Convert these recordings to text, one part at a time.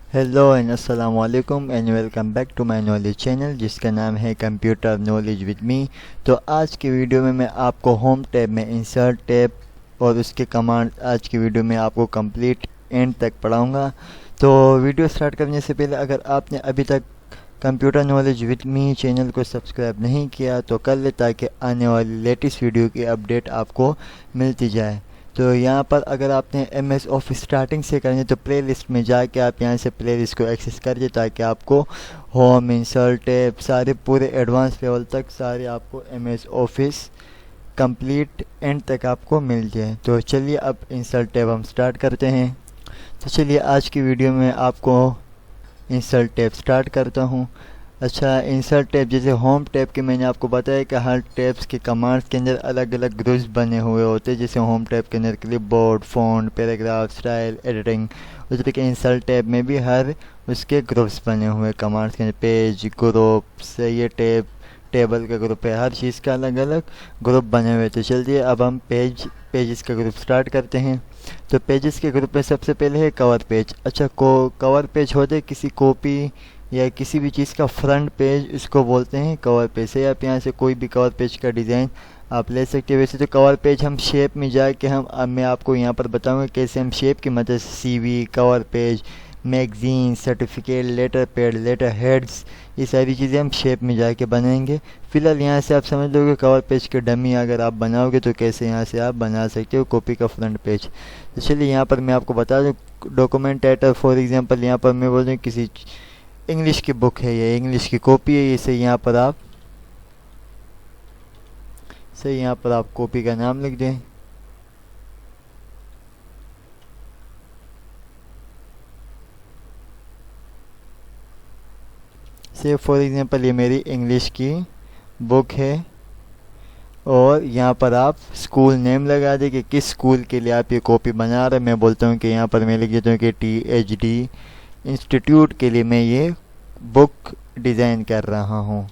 Hello and अस्सलाम वालेकुम and welcome back to my knowledge channel जिसका नाम है कंप्यूटर नॉलेज विद मी। तो आज की वीडियो में मैं आपको होम टैब में इंसर्ट टैब और उसके कमांड आज की वीडियो में आपको कंप्लीट एंड तक पढ़ाऊंगा। तो वीडियो स्टार्ट करने से पहले अगर आपने अभी तक computer knowledge with me channel को सब्सक्राइब नहीं किया तो कर ले ताकि आने वाली लेटेस्ट वीडियो की अपडेट आपको मिलती जाए। तो यहाँ पर अगर आपने MS ऑफिस स्टार्टिंग से करनी है तो प्लेलिस्ट में जाके आप यहाँ से प्लेलिस्ट को एक्सेस कर दे ताकि आपको होम इंसर्ट टैब सारे पूरे एडवांस लेवल तक सारे आपको MS ऑफिस कंप्लीट एंड तक आपको मिल जाए। तो चलिए अब इंसर्ट टैब हम स्टार्ट करते हैं। तो चलिए आज की वीडियो में आपको इंसर्ट टैब स्टार्ट करता हूँ। अच्छा, इंसर्ट टैब जैसे होम टैब के मैंने आपको बताया कि हर टैब्स के कमांड्स के अंदर अलग अलग ग्रुप्स बने हुए होते हैं। जैसे होम टैब के अंदर clipboard, font, paragraph, style, editing, उस तरीके इंसर्ट टैब में भी हर उसके ग्रुप्स बने हुए कमांड्स के अंदर पेज ग्रुप्स, ये टेबल का ग्रुप है, हर चीज़ का अलग अलग ग्रुप बने हुए। तो चलिए अब हम पेजेस का ग्रुप स्टार्ट करते हैं। तो पेजेस के ग्रुप में सबसे पहले है कवर पेज। अच्छा, कवर पेज होते किसी कॉपी या किसी भी चीज़ का फ्रंट पेज, इसको बोलते हैं कवर पेज। से आप यहाँ से कोई भी कवर पेज का डिज़ाइन आप ले सकते हैं। वैसे तो कवर पेज हम शेप में जाके मैं आपको यहाँ पर बताऊँगा कैसे हम शेप की मदद से CV, cover page, magazine, certificate, letter pad, letter heads, ये सारी चीज़ें हम शेप में जाके बनाएंगे। फ़िलहाल यहाँ से आप समझ लोगे कवर पेज के डमी अगर आप बनाओगे तो कैसे यहाँ से आप बना सकते हो कॉपी का फ्रंट पेज। तो चलिए यहाँ पर मैं आपको बता दूँ डॉक्यूमेंट टाइटल फॉर एग्जांपल यहाँ पर मैं बोल दूँ किसी इंग्लिश की बुक है, ये इंग्लिश की कॉपी है, इसे यहाँ पर आप कॉपी का नाम लिख दें। से फॉर एग्जांपल ये मेरी इंग्लिश की बुक है और यहाँ पर आप स्कूल नेम लगा दें कि किस स्कूल के लिए आप ये कॉपी बना रहे हैं। मैं बोलता हूँ कि यहाँ पर मैं लिख देता हूँ कि THD इंस्टीट्यूट के लिए मैं ये बुक डिज़ाइन कर रहा हूँ।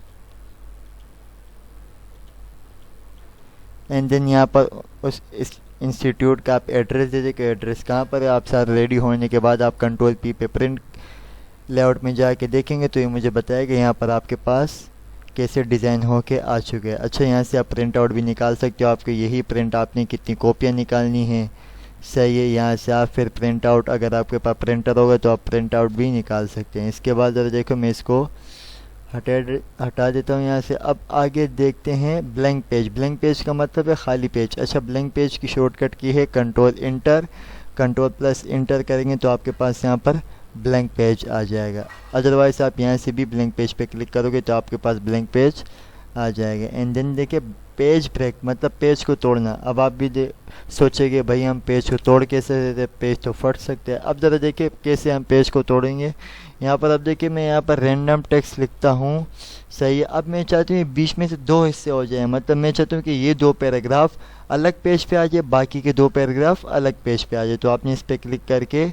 एंड देन यहाँ पर उस इस इंस्टीट्यूट का आप एड्रेस दे दें कि एड्रेस कहाँ पर है। आप सारे रेडी होने के बाद आप Ctrl+P पे प्रिंट लेआउट में जाके देखेंगे तो ये मुझे बताएगा यहाँ पर आपके पास कैसे डिज़ाइन होके आ चुके हैं। अच्छा, यहाँ से आप प्रिंट आउट भी निकाल सकते हो, आपके यही प्रिंट आपने कितनी कॉपियाँ निकालनी है, सही है। यहाँ से आप फिर प्रिंट आउट, अगर आपके पास प्रिंटर होगा तो आप प्रिंट आउट भी निकाल सकते हैं। इसके बाद ज़रा देखो मैं इसको हटा देता हूँ यहाँ से। अब आगे देखते हैं ब्लैंक पेज। ब्लैंक पेज का मतलब है खाली पेज। अच्छा, ब्लैंक पेज की शॉर्टकट की है Ctrl+Enter करेंगे तो आपके पास यहाँ पर ब्लैंक पेज आ जाएगा। अदरवाइज़ आप यहाँ से भी ब्लैंक पेज पे क्लिक करोगे तो आपके पास ब्लैंक पेज आ जाएगा। एंड देन देखिए पेज ब्रेक मतलब पेज को तोड़ना। अब आप भी सोचेंगे भाई हम पेज को तोड़ कैसे देते, पेज तो फट सकते हैं। अब ज़रा देखिए कैसे हम पेज को तोड़ेंगे। यहाँ पर अब देखिए मैं यहाँ पर रैंडम टेक्स्ट लिखता हूँ, सही है। अब मैं चाहती हूँ बीच में से दो हिस्से हो जाए, मतलब मैं चाहता हूँ कि ये दो पैराग्राफ अलग पेज पे आ जाए, बाकी के दो पैराग्राफ अलग पेज पे आ जाए। तो आपने इस पर क्लिक करके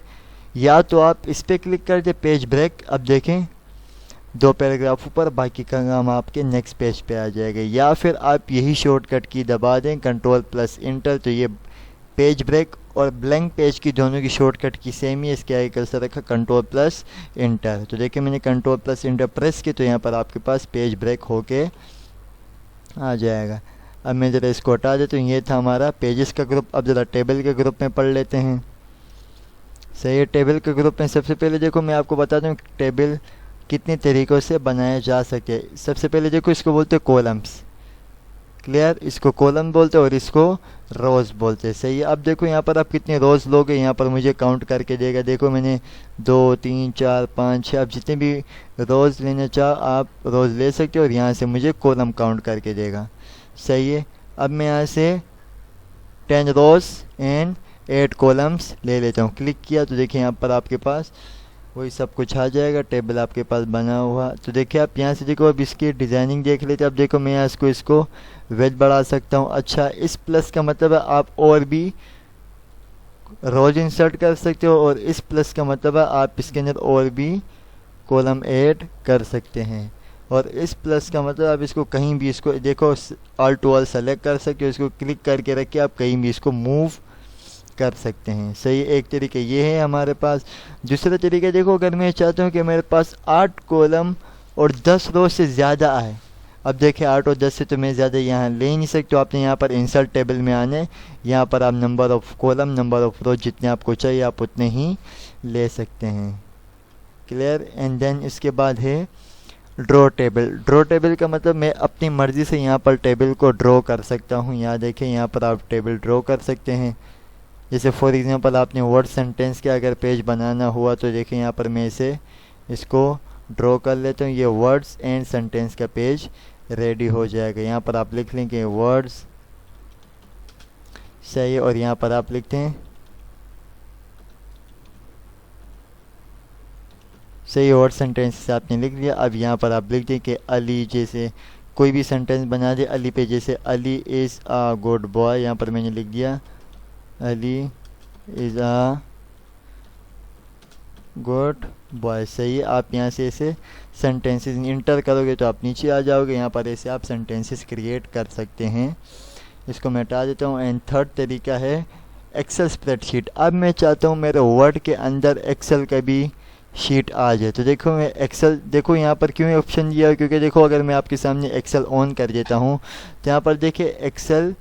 या तो आप इस पर क्लिक कर दे पेज ब्रेक, अब देखें दो पैराग्राफ ऊपर, बाकी का काम आपके नेक्स्ट पेज पे आ जाएगा। या फिर आप यही शॉर्टकट की दबा दें Ctrl+Enter, तो ये पेज ब्रेक और ब्लैंक पेज की दोनों की शॉर्टकट की सेम ही है। इसके आगे कर्सर रखा Ctrl+Enter, तो देखिए मैंने Ctrl+Enter प्रेस किया तो यहाँ पर आपके पास पेज ब्रेक होके आ जाएगा। अब मैं ज़रा इसको हटा देता हूँ। ये था हमारा पेजेस का ग्रुप। अब ज़रा टेबल के ग्रुप में पढ़ लेते हैं, सही है। टेबल के ग्रुप में सबसे पहले देखो मैं आपको बता दूँ टेबल कितने तरीक़ों से बनाया जा सके। सबसे पहले देखो इसको बोलते हैं कॉलम्स, क्लियर, इसको कॉलम बोलते हैं और इसको रोज़ बोलते हैं, सही है। अब देखो यहाँ पर आप कितने रोज़ लोगे, यहाँ पर मुझे काउंट करके देगा। देखो मैंने 2 3 4 5 6, आप जितने भी रोज़ लेना चाहो आप रोज़ ले सकते हो और यहाँ से मुझे कॉलम काउंट करके देगा, सही है। अब मैं यहाँ से 10 रोज़ एंड 8 कॉलम्स ले लेता हूँ। क्लिक किया तो देखिए यहाँ पर आपके पास वही सब कुछ आ जाएगा, टेबल आपके पास बना हुआ। तो देखिए आप यहाँ से देखो अब इसकी डिज़ाइनिंग देख लेते। अब देखो मैं यहाँ इसको वेज बढ़ा सकता हूँ। अच्छा, इस प्लस का मतलब है आप और भी रोज इंसर्ट कर सकते हो और इस प्लस का मतलब है आप इसके अंदर और भी कॉलम ऐड कर सकते हैं। और इस प्लस का मतलब आप इसको कहीं भी इसको देखो ऑल टू ऑल सेलेक्ट कर सकते हो। इसको क्लिक करके रख के आप कहीं भी इसको मूव कर सकते हैं। सही, एक तरीके ये है हमारे पास। दूसरा तरीका देखो, अगर मैं चाहता हूँ कि मेरे पास 8 कॉलम और 10 रो से ज़्यादा आए। अब देखिए 8 और 10 से तो मैं ज़्यादा यहाँ ले ही नहीं सकता, तो आपने यहाँ पर इंसर्ट टेबल में आने, यहाँ पर आप number of column number of row जितने आपको चाहिए आप उतने ही ले सकते हैं। क्लियर। एंड देन इसके बाद है ड्रॉ टेबल। ड्रॉ टेबल का मतलब मैं अपनी मर्ज़ी से यहाँ पर टेबल को ड्रॉ कर सकता हूँ। यहाँ देखें, यहाँ पर आप टेबल ड्रॉ कर सकते हैं। जैसे फॉर एग्जांपल आपने वर्ड सेंटेंस के अगर पेज बनाना हुआ तो देखें यहाँ पर मैं इसको ड्रॉ कर लेता हूँ। ये वर्ड्स एंड सेंटेंस का पेज रेडी हो जाएगा। यहाँ पर आप लिख लेंगे वर्ड्स, सही, और यहाँ पर आप लिखते हैं सही, वर्ड सेंटेंस आपने लिख लिया। अब यहाँ पर आप लिख दें कि अली, जैसे कोई भी सेंटेंस बना दे अली पे, जैसे Ali is a good boy, यहाँ पर मैंने लिख दिया Ali is a good boy. सही, आप यहाँ से ऐसे सेंटेंसेस इंटर करोगे तो आप नीचे आ जाओगे। यहाँ पर ऐसे आप सेंटेंसेस क्रिएट कर सकते हैं। इसको मैं हटा देता हूँ। एंड थर्ड तरीका है एक्सेल स्प्रेडशीट। अब मैं चाहता हूँ मेरे वर्ड के अंदर एक्सेल का भी शीट आ जाए। तो देखो मैं एक्सेल, देखो यहाँ पर क्यों ऑप्शन दिया है, क्योंकि देखो अगर मैं आपके सामने एक्सेल ऑन कर देता हूँ तो यहाँ पर देखिए एक्सेल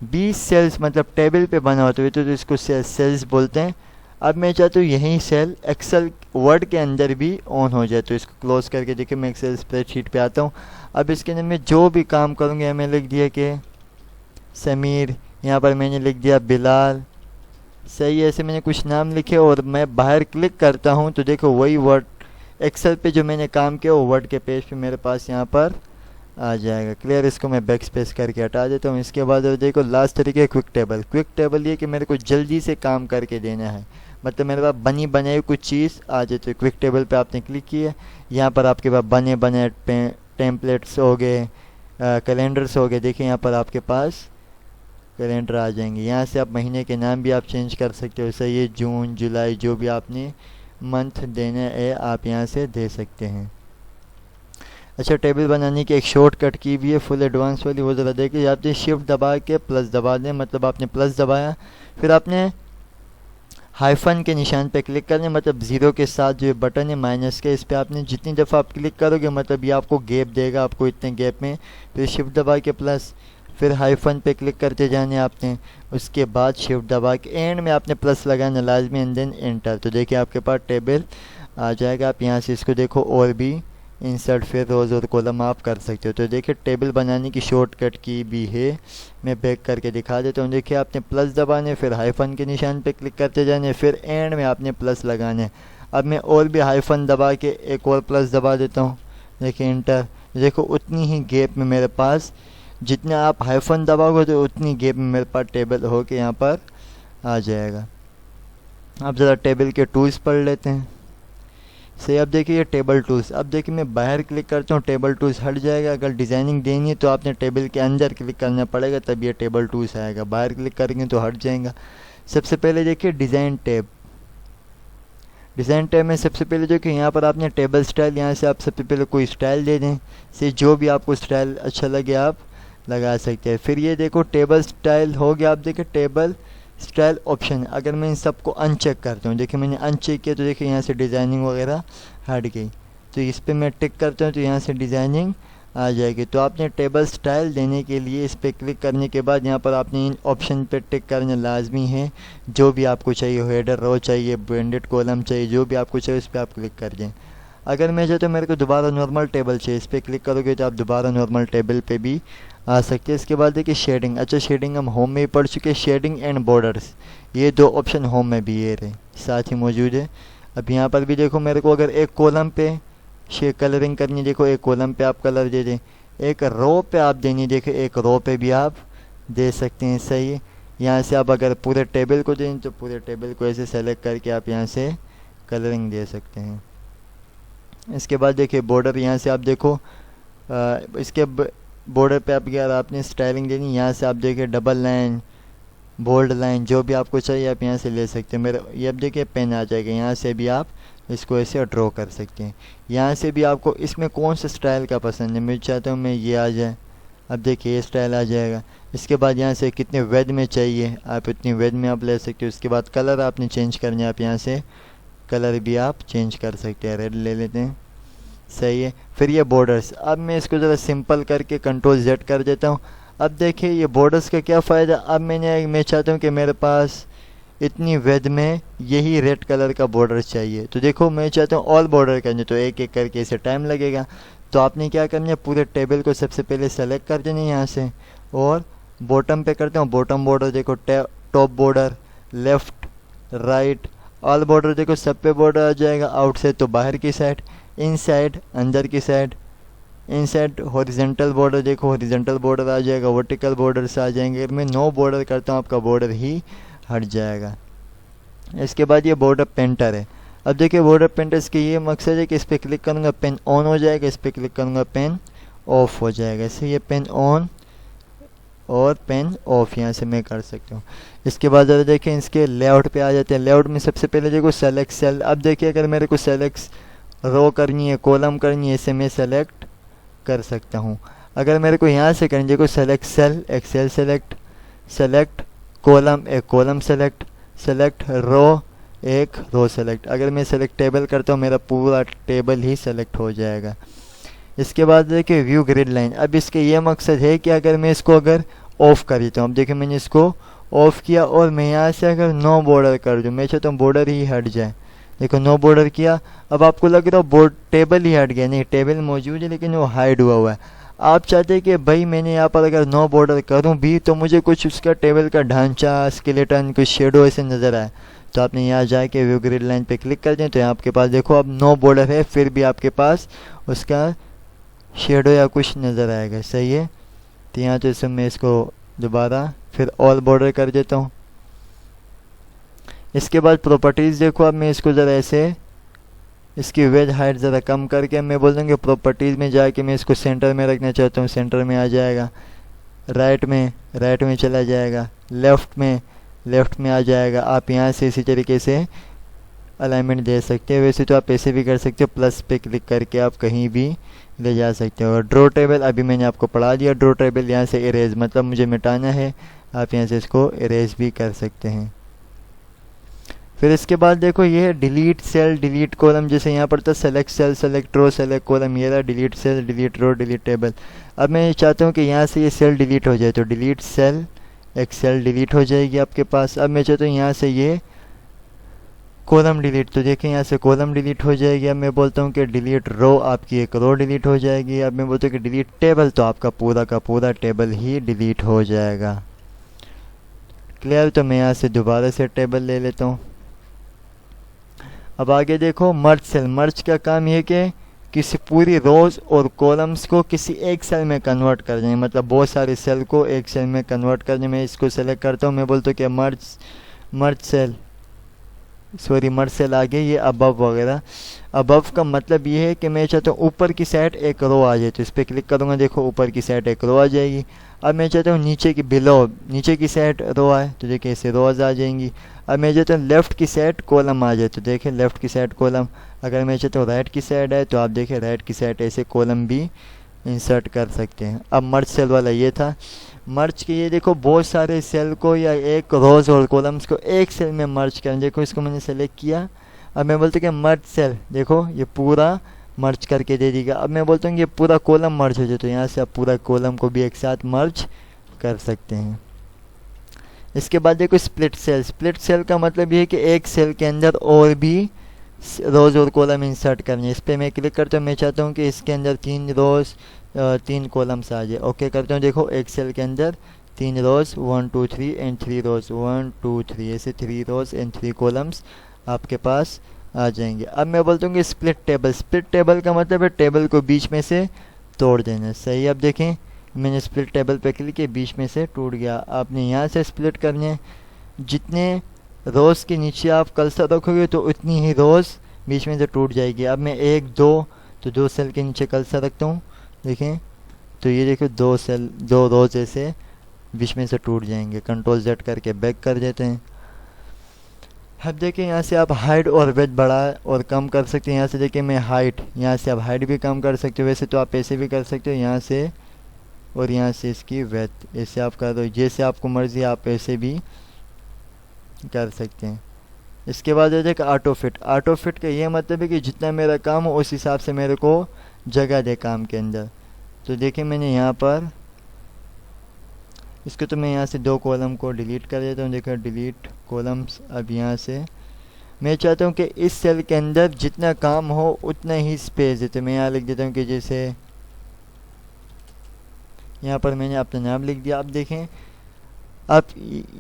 20 सेल्स मतलब टेबल पे बना होता है, तो इसको सेल्स बोलते हैं। अब मैं चाहता हूँ यही सेल एक्सेल वर्ड के अंदर भी ऑन हो जाए, तो इसको क्लोज करके देखिए मैं एक्सेल स्प्रेडशीट पे आता हूँ। अब इसके अंदर मैं जो भी काम करूँगा, मैं लिख दिया कि समीर, यहाँ पर मैंने लिख दिया बिलाल, सही, ऐसे मैंने कुछ नाम लिखे और मैं बाहर क्लिक करता हूँ तो देखो वही वर्ड एक्सेल पे जो मैंने काम किया वो वर्ड के पेज पे मेरे पास यहाँ पर आ जाएगा। क्लियर। इसको मैं बैक स्पेस करके हटा देता हूँ। इसके बाद देखो लास्ट तरीके क्विक टेबल। क्विक टेबल ये कि मेरे को जल्दी से काम करके देना है, मतलब मेरे पास बनी बनाई कुछ चीज़ आ जाए। तो क्विक टेबल पे आपने क्लिक किया, यहाँ पर आपके पास बने बनाए टेम्पलेट्स हो गए, कैलेंडर्स हो गए। देखिए यहाँ पर आपके पास कैलेंडर आ जाएंगे। यहाँ से आप महीने के नाम भी आप चेंज कर सकते हो। सही है, जून जुलाई जो भी आपने मंथ देना है आप यहाँ से दे सकते हैं। अच्छा, टेबल बनाने की एक शॉर्टकट की भी है फुल एडवांस वाली, वो ज़रा देखिए। आपने शिफ्ट दबा के प्लस दबा दें, मतलब आपने प्लस दबाया, फिर आपने हाइफन के निशान पे क्लिक करने, मतलब ज़ीरो के साथ जो बटन है माइनस के, इस पर आपने जितनी दफ़ा आप क्लिक करोगे मतलब ये आपको गैप देगा, आपको इतने गैप में। फिर शिफ्ट दबा के प्लस, फिर हाइफन पे क्लिक करते जाने आपने, उसके बाद शिफ्ट दबा के एंड में आपने प्लस लगाना लाजमी, एंड देन एंटर। तो देखिए आपके पास टेबल आ जाएगा। आप यहाँ से इसको देखो और भी इंसर्ट फिर रोज़ और कॉलम आप कर सकते हो। तो देखिए टेबल बनाने की शॉर्टकट की भी है, मैं बैक करके दिखा देता हूँ। देखिए आपने प्लस दबाने, फिर हाइफन के निशान पे क्लिक करते जाने, फिर एंड में आपने प्लस लगाने। अब मैं और भी हाइफन दबा के एक और प्लस दबा देता हूँ, देखिए इंटर। देखो उतनी ही गैप में मेरे पास, जितना आप हाइफन दबाओगे तो उतनी गैप में मेरे पास टेबल हो के यहाँ पर आ जाएगा। अब ज़रा टेबल के टूल्स पढ़ लेते हैं। सही, अब देखिए ये टेबल टूल्स। अब देखिए मैं बाहर क्लिक करता हूँ टेबल टूल्स हट जाएगा। अगर डिज़ाइनिंग देनी है तो आपने टेबल के अंदर क्लिक करना पड़ेगा, तब ये टेबल टूल्स आएगा। बाहर क्लिक करेंगे तो हट जाएगा। सबसे पहले देखिए डिज़ाइन टैब। डिज़ाइन टैब में सबसे पहले देखिए यहाँ पर आपने टेबल स्टाइल, यहाँ से आप सबसे पहले कोई स्टाइल दे दें, से जो भी आपको स्टाइल अच्छा लगे आप लगा सकते हैं। फिर ये देखो टेबल स्टाइल हो गया। आप देखिए टेबल स्टाइल ऑप्शन, अगर मैं इन सबको अनचेक करता हूँ, देखिए मैंने अनचेक किया तो देखिए यहाँ से डिज़ाइनिंग वगैरह हट गई। तो इस पर मैं टिक करता हूँ तो यहाँ से डिज़ाइनिंग आ जाएगी। तो आपने टेबल स्टाइल देने के लिए इस पर क्लिक करने के बाद यहाँ पर आपने इन ऑप्शन पे टिक करना लाजमी है। जो भी आपको चाहिए, हेडर रो चाहिए, ब्रांडेड कॉलम चाहिए, जो भी आपको चाहिए उस पर आप क्लिक कर दें। अगर मैं चाहता हूँ मेरे को दोबारा नॉर्मल टेबल चाहिए, इस पर क्लिक करोगे तो आप दोबारा नॉर्मल टेबल पे भी आ सकते हैं। इसके बाद देखिए शेडिंग। अच्छा, शेडिंग हम होम में ही पढ़ चुके हैं। शेडिंग एंड बॉर्डर्स, ये दो ऑप्शन होम में भी ये रहे साथ ही मौजूद है। अब यहाँ पर भी देखो मेरे को अगर एक कॉलम पे कलरिंग करनी, देखो एक कॉलम पे आप कलर दे दें, एक रो पे आप देनी, देखिए एक रो पे भी आप दे सकते हैं। सही है, यहाँ से आप अगर पूरे टेबल को दें तो पूरे टेबल को ऐसे सेलेक्ट करके आप यहाँ से कलरिंग दे सकते हैं। इसके बाद देखिए बॉर्डर, यहाँ से आप देखो इसके बॉर्डर पे आप अगर आपने स्टाइलिंग देनी, यहाँ से आप देखिए डबल लाइन, बोल्ड लाइन, जो भी आपको चाहिए आप यहाँ से ले सकते हैं। मेरे ये अब देखिए पेन आ जाएगा, यहाँ से भी आप इसको ऐसे ड्रॉ कर सकते हैं। यहाँ से भी आपको इसमें कौन सा स्टाइल का पसंद है, मैं चाहता हूँ मैं ये आ जाए, अब देखिए ये स्टाइल आ जाएगा। इसके बाद यहाँ से कितने वेड में चाहिए आप उतनी वेड में आप ले सकते हो। इसके बाद कलर आपने चेंज करने, आप यहाँ से कलर भी आप चेंज कर सकते हैं। रेड ले लेते हैं, सही है। फिर ये बॉर्डर्स, अब मैं इसको ज़रा सिंपल करके कंट्रोल Z कर देता हूँ। अब देखिए ये बॉर्डर्स का क्या फ़ायदा, अब मैं चाहता हूँ कि मेरे पास इतनी वेद में यही रेड कलर का बॉर्डर चाहिए। तो देखो मैं चाहता हूँ ऑल बॉर्डर करने, तो एक एक करके इसे टाइम लगेगा। तो आपने क्या करना है, पूरे टेबल को सबसे पहले सेलेक्ट कर देना है यहाँ से, और बॉटम पे करता हूँ बॉटम बॉर्डर। देखो top border, left right, all border देखो सब पे बॉर्डर आ जाएगा। आउटसाइड तो बाहर की साइड, इनसाइड अंदर की साइड, इनसाइड हॉरिजॉन्टल बॉर्डर देखो हॉरिजॉन्टल बॉर्डर आ जाएगा, वर्टिकल बॉर्डर्स आ जाएंगे। अगर मैं नो बॉर्डर करता हूँ आपका बॉर्डर ही हट जाएगा। इसके बाद ये बॉर्डर पेंटर है। अब देखिए बॉर्डर पेंटर्स के ये मकसद है कि इस पर क्लिक करूँगा पेन ऑन हो जाएगा, इस पर क्लिक करूँगा पेन ऑफ हो जाएगा। इससे ये पेन ऑन और पेन ऑफ यहाँ से मैं कर सकता हूँ। इसके बाद ज़रा देखें इसके लेआउट पे आ जाते हैं। लेआउट में सबसे पहले देखो सेलेक्ट सेल। अब देखिए अगर मेरे को सेलेक्ट रो करनी है, कॉलम करनी है, इसे मैं सेलेक्ट कर सकता हूँ। अगर मेरे को यहाँ से करनी, देखो सेलेक्ट सेल, एक सेल सेलेक्ट, सेलेक्ट कॉलम, एक कॉलम सेलेक्ट, सेलेक्ट रो, एक रो सेलेक्ट। अगर मैं सेलेक्ट टेबल करता हूँ मेरा पूरा टेबल ही सेलेक्ट हो जाएगा। इसके बाद देखिए व्यू ग्रिड लाइन। अब इसके ये मकसद है कि अगर मैं इसको अगर ऑफ़ कर देता हूँ, अब देखिए मैंने इसको ऑफ़ किया और मैं यहाँ से अगर नो बॉर्डर कर दूँ, मैं चाहता हूँ बॉर्डर ही हट जाए। देखो नो बॉर्डर किया, अब आपको लग रहा है बोर्ड टेबल ही हट गया, नहीं टेबल मौजूद है लेकिन वो हाइड हुआ है। आप चाहते हैं कि भाई मैंने यहाँ पर अगर नो बॉर्डर करूँ भी तो मुझे कुछ उसका टेबल का ढांचा, स्केलेटन, कुछ शेडो ऐसे नज़र आए, तो आपने यहाँ जाके व्यू ग्रिड लाइन पे क्लिक कर दें तो आपके पास देखो अब नो बॉर्डर है, फिर भी आपके पास उसका शेडो या कुछ नज़र आएगा, सही है। तो यहाँ तो इसमें मैं इसको दोबारा फिर ऑल बॉर्डर कर देता हूँ। इसके बाद प्रॉपर्टीज़ देखो, अब मैं इसको ज़रा ऐसे इसकी वेज हाइट ज़रा कम करके मैं बोल दूँगी प्रॉपर्टीज़ में जाके मैं इसको सेंटर में रखना चाहता हूँ, सेंटर में आ जाएगा। राइट में चला जाएगा, लेफ़्ट में आ जाएगा। आप यहाँ से इसी तरीके से अलाइनमेंट दे सकते हैं। वैसे तो आप ऐसे भी कर सकते हो, प्लस पे क्लिक करके आप कहीं भी ले जा सकते हो। और ड्रॉ टेबल अभी मैंने आपको पढ़ा दिया। ड्रॉ टेबल यहाँ से इरेज, मतलब मुझे मिटाना है, आप यहाँ से इसको इरेज भी कर सकते हैं। फिर इसके बाद देखो ये डिलीट सेल, डिलीट कॉलम, जैसे यहाँ पर था सेलेक्ट सेल, सेलेक्ट रो, सेलेक्ट कॉलम, ये रहा डिलीट सेल, डिलीट रो, डिलीट टेबल। अब मैं चाहता हूँ कि यहाँ से ये सेल डिलीट हो जाए, तो डिलीट सेल, एक सेल डिलीट हो जाएगी आपके पास। अब मैं चाहता हूँ यहाँ से ये कॉलम डिलीट, तो देखें यहाँ से कॉलम डिलीट हो जाएगी। अब मैं बोलता हूँ कि डिलीट रो, आपकी एक रो डिलीट हो जाएगी। अब मैं बोलता हूँ कि डिलीट टेबल, तो आपका पूरा का पूरा टेबल ही डिलीट हो जाएगा। क्लियर। तो मैं यहाँ से दोबारा से टेबल ले लेता हूँ। अब आगे देखो मर्ज सेल। मर्ज का काम ये कि किसी पूरी रोज़ और कॉलम्स को किसी एक सेल में कन्वर्ट कर दें, मतलब बहुत सारे सेल को एक सेल में कन्वर्ट करने में इसको सेलेक्ट करता हूँ। मैं बोलता हूँ कि मर्ज सेल आगे ये अबव वगैरह। अबव का मतलब ये है कि मैं चाहता हूँ ऊपर की साइड एक रो आ जाए, तो इस पर क्लिक करूँगा, देखो ऊपर की साइड एक रो आ जाएगी। अब मैं चाहता हूँ नीचे की साइड रो आए, तो देखिए ऐसे रोज़ आ जाएंगी। अब मैं चाहता हूँ लेफ़्ट की साइड कॉलम आ जाए, तो देखिए लेफ़्ट की साइड कॉलम। अगर मैं चाहता हूँ राइट की साइड है, तो आप देखिए राइट की साइड ऐसे कॉलम भी इंसर्ट कर सकते हैं। अब मर्ज सेल वाला ये था। मर्ज के ये देखो बहुत सारे सेल को या एक रोज़ और कॉलम्स को एक सेल में मर्ज करें। देखो इसको मैंने सेलेक्ट किया। अब मैं बोलता हूँ कि मर्ज सेल, देखो ये पूरा मर्ज करके दे देगा। अब मैं बोलता हूँ ये पूरा कॉलम मर्ज हो जाए, तो यहाँ से आप पूरा कॉलम को भी एक साथ मर्ज कर सकते हैं। इसके बाद देखो स्प्लिट सेल। स्प्लिट सेल का मतलब ये है कि एक सेल के अंदर और भी रोज़ और कॉलम इंसर्ट करनी है। इस पर मैं क्लिक करता हूँ, मैं चाहता हूँ कि इसके अंदर 3 रोज़ 3 कॉलम्स आ जाए। ओके करता हूँ, देखो एक सेल के अंदर 3 रोज़ 1 2 3 एंड 3 रोज़ 1 2 3, ऐसे 3 रोज़ एंड 3 कॉलम्स आपके पास आ जाएंगे। अब मैं बोलता हूँ कि स्प्लिट टेबल। स्प्लिट टेबल का मतलब है टेबल को बीच में से तोड़ देना, सही। अब देखें मैंने स्प्लिट टेबल पे क्लिक किया, बीच में से टूट गया। आपने यहाँ से स्प्लिट करने हैं, जितने रोज़ के नीचे आप कर्सर रखोगे तो उतनी ही रोज़ बीच में से टूट जाएगी। अब मैं 1 2 तो 2 सेल के नीचे कर्सर रखता हूँ, देखें तो ये देखो 2 रोज़ ऐसे बीच में से टूट जाएंगे। कंट्रोल Z करके बैक कर देते हैं। अब देखिए यहाँ से आप हाइट और वेट बढ़ा और कम कर सकते हैं। यहाँ से देखिए मैं हाइट, यहाँ से आप हाइट भी कम कर सकते हो। वैसे तो आप ऐसे भी कर सकते हो, यहाँ से और यहाँ से इसकी विड्थ ऐसे आप कर दो, जैसे आपको मर्ज़ी आप ऐसे भी कर सकते हैं। इसके बाद है देखो ऑटो फिट। ऑटो फिट का ये मतलब है कि जितना मेरा काम हो उस हिसाब से मेरे को जगह दे काम के अंदर। तो देखिए मैंने यहाँ पर इसको, तो मैं यहाँ से 2 कॉलम को डिलीट कर देता हूँ। देखो डिलीट कॉलम्स। अब यहाँ से मैं चाहता हूँ कि इस सेल के अंदर जितना काम हो उतना ही स्पेस है, तो मैं यहाँ लिख देता हूँ कि जैसे यहाँ पर मैंने अपना नाम लिख दिया। अब देखें अब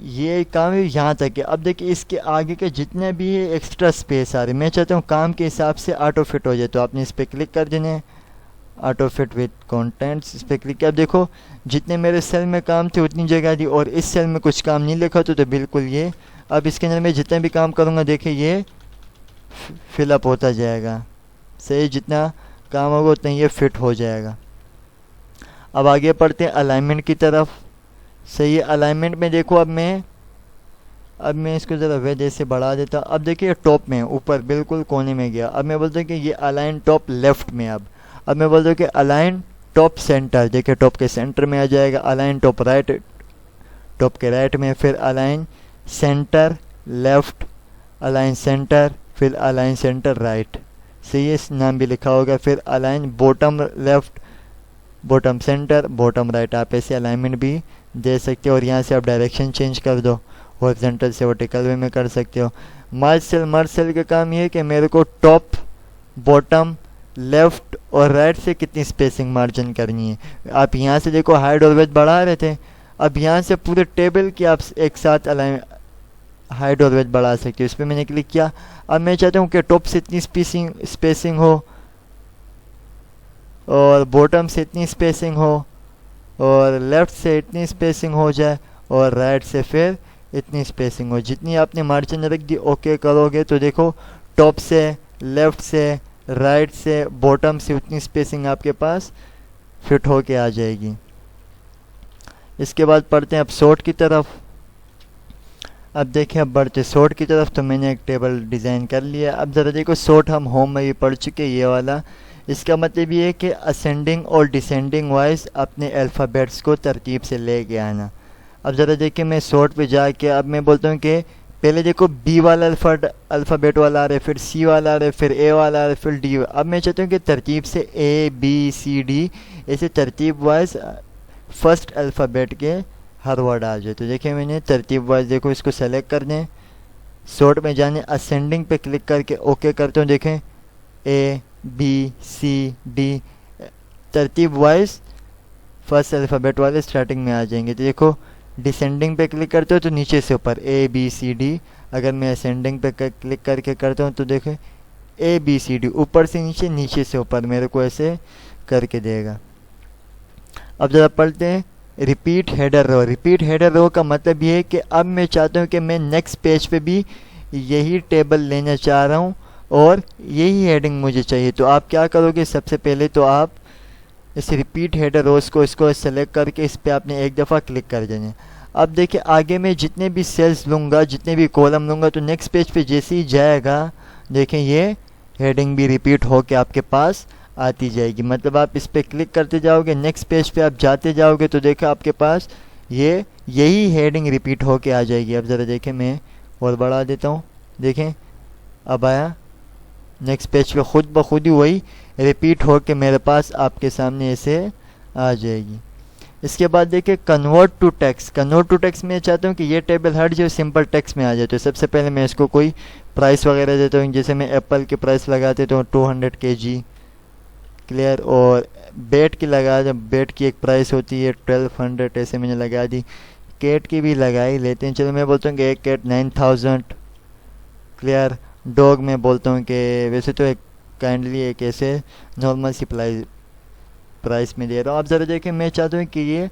ये काम है यहाँ तक है। अब देखिए इसके आगे के जितने भी एक्स्ट्रा स्पेस आ रहे मैं चाहता हूँ काम के हिसाब से ऑटो फिट हो जाए। तो आपने इस पर क्लिक कर देना है, ऑटो फिट विद कंटेंट्स, इस पर क्लिक किया। अब देखो जितने मेरे सेल में काम थे उतनी जगह दी, और इस सेल में कुछ काम नहीं लिखा तो बिल्कुल ये अब इसके अंदर मैं जितने भी काम करूँगा देखिए ये फिलअप होता जाएगा। सही, जितना काम होगा उतना ये फिट हो जाएगा। अब आगे बढ़ते हैं अलाइनमेंट की तरफ। सही है, अलाइनमेंट में देखो अब मैं इसको ज़रा वे जैसे बढ़ा देता। अब देखिए टॉप में ऊपर बिल्कुल कोने में गया। अब मैं बोलता हूँ कि ये अलाइन टॉप लेफ्ट में। अब मैं बोलता हूँ कि अलाइन टॉप सेंटर, देखिए टॉप के सेंटर में आ जाएगा। अलाइन टॉप राइट, टॉप के राइट में। फिर align centre left, align centre, फिर अलाइन सेंटर राइट। सही है, इस नाम भी लिखा होगा। फिर align bottom left, bottom centre, bottom right. आप ऐसे अलाइनमेंट भी दे सकते हो। और यहाँ से आप डायरेक्शन चेंज कर दो, हॉरिजॉन्टल से वर्टिकल वे में कर सकते हो। मर्ज सेल का काम ये है कि मेरे को टॉप, बॉटम, लेफ्ट और राइट से कितनी स्पेसिंग मार्जिन करनी है। आप यहाँ से देखो हाइट और वेट बढ़ा रहे थे, अब यहाँ से पूरे टेबल की आप एक साथ अलाइन हाइट और वेट बढ़ा सकते हो। इस पर मैंने क्लिक किया। अब मैं चाहता हूँ कि टॉप से इतनी स्पेसिंग हो, और बॉटम से इतनी स्पेसिंग हो, और लेफ़्ट से इतनी स्पेसिंग हो जाए, और राइट से फिर इतनी स्पेसिंग हो। जितनी आपने मार्जिन रख दी ओके करोगे तो देखो टॉप से, लेफ़्ट से, राइट से, बॉटम से उतनी स्पेसिंग आपके पास फिट होके आ जाएगी। इसके बाद पढ़ते हैं अब शॉर्ट की तरफ। अब देखें अब बढ़ते शॉर्ट की तरफ। तो मैंने एक टेबल डिज़ाइन कर लिया। अब ज़रा देखो शॉर्ट हम होम में भी पढ़ चुके ये वाला। इसका मतलब ये है कि असेंडिंग और डिसेंडिंग वाइज अपने अल्फ़ाबेट्स को तरतीब से ले के आना। अब ज़रा देखिए मैं शॉर्ट पे जाके अब मैं बोलता हूँ कि पहले देखो बी वाला अल्फ़ाबेट वाला आ रहा है, फिर सी वाला आ रहा है, फिर ए वाला आ रहा है, फिर डी। अब मैं चाहता हूँ कि तरतीब से ए बी सी डी ऐसे तरतीब वाइज फर्स्ट अल्फ़ाबेट के हर वर्ड आ जाए। तो देखिए मैंने तरतीब वाइज देखो इसको सेलेक्ट करने, शॉर्ट में जाने, असेंडिंग पे क्लिक करके ओके करते हूँ। देखें ए बी सी डी तरतीब वाइज फर्स्ट अल्फ़ाबेट वाले स्टार्टिंग में आ जाएंगे। तो देखो डिसेंडिंग पे क्लिक करते हो तो नीचे से ऊपर ए बी सी डी। अगर मैं असेंडिंग पे क्लिक करके करता हूँ तो देखो ए बी सी डी ऊपर से नीचे, नीचे से ऊपर मेरे को ऐसे करके देगा। अब ज़रा पढ़ते हैं repeat header row. Repeat header row का मतलब ये है कि अब मैं चाहता हूँ कि मैं नेक्स्ट पेज पे भी यही टेबल लेना चाह रहा हूँ और यही हेडिंग मुझे चाहिए। तो आप क्या करोगे, सबसे पहले तो आप इस रिपीट हेडर रोज को इसको सेलेक्ट करके इस पर आपने एक दफ़ा क्लिक कर देना। अब देखिए आगे मैं जितने भी सेल्स लूँगा, जितने भी कॉलम लूँगा, तो नेक्स्ट पेज पे जैसे ही जाएगा देखें ये हेडिंग भी रिपीट होके आपके पास आती जाएगी। मतलब आप इस पर क्लिक करते जाओगे, नेक्स्ट पेज पे आप जाते जाओगे तो देखो आपके पास यही हेडिंग रिपीट होके आ जाएगी। अब ज़रा देखें मैं और बढ़ा देता हूँ, देखें अब आया नेक्स्ट पेज पे खुद ब खुद ही वही रिपीट हो के मेरे पास आपके सामने ऐसे आ जाएगी। इसके बाद देखिए convert to text. Convert to text में चाहता हूँ कि ये टेबल हट जाए, सिंपल टेक्स्ट में आ जाए। तो सबसे पहले मैं इसको कोई प्राइस वगैरह देता हूँ, जैसे मैं एप्पल की प्राइस लगाते तो 200 kg क्लियर, और बेट की लगा दे, बेट की एक प्राइस होती है 1200, ऐसे मैंने लगा दी। कैट की भी लगा ही लेते हैं, चलो मैं बोलता हूँ कि एक कैट 9000 क्लियर। डॉग में बोलता हूँ कि वैसे तो एक काइंडली एक ऐसे नॉर्मल सी प्राइस में दे रहा हूँ। आप ज़रा देखें मैं चाहता हूँ कि ये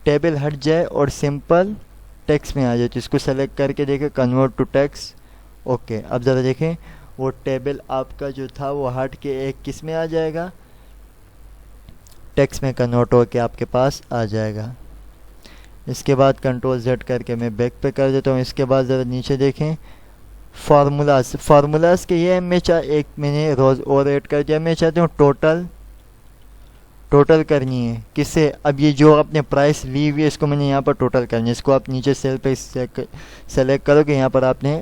टेबल हट जाए और सिंपल टेक्स्ट में आ जाए। तो इसको सेलेक्ट करके देखें कन्वर्ट टू टेक्स्ट, ओके। अब ज़रा देखें वो टेबल आपका जो था वो हट के एक किस में आ जाएगा, टेक्स्ट में कन्वर्ट होके आपके पास आ जाएगा। इसके बाद कंट्रोल Z करके मैं बैक पे कर देता हूँ। इसके बाद ज़रा नीचे देखें फार्मूलाज के ये मैंने रोज़ और ऐड कर दिया। मैं चाहता हूँ टोटल करनी है। किससे? अब ये जो आपने प्राइस ली हुई है इसको मैंने यहाँ पर टोटल करनी है। इसको आप नीचे सेल पे सेलेक्ट करोगे, यहाँ पर आपने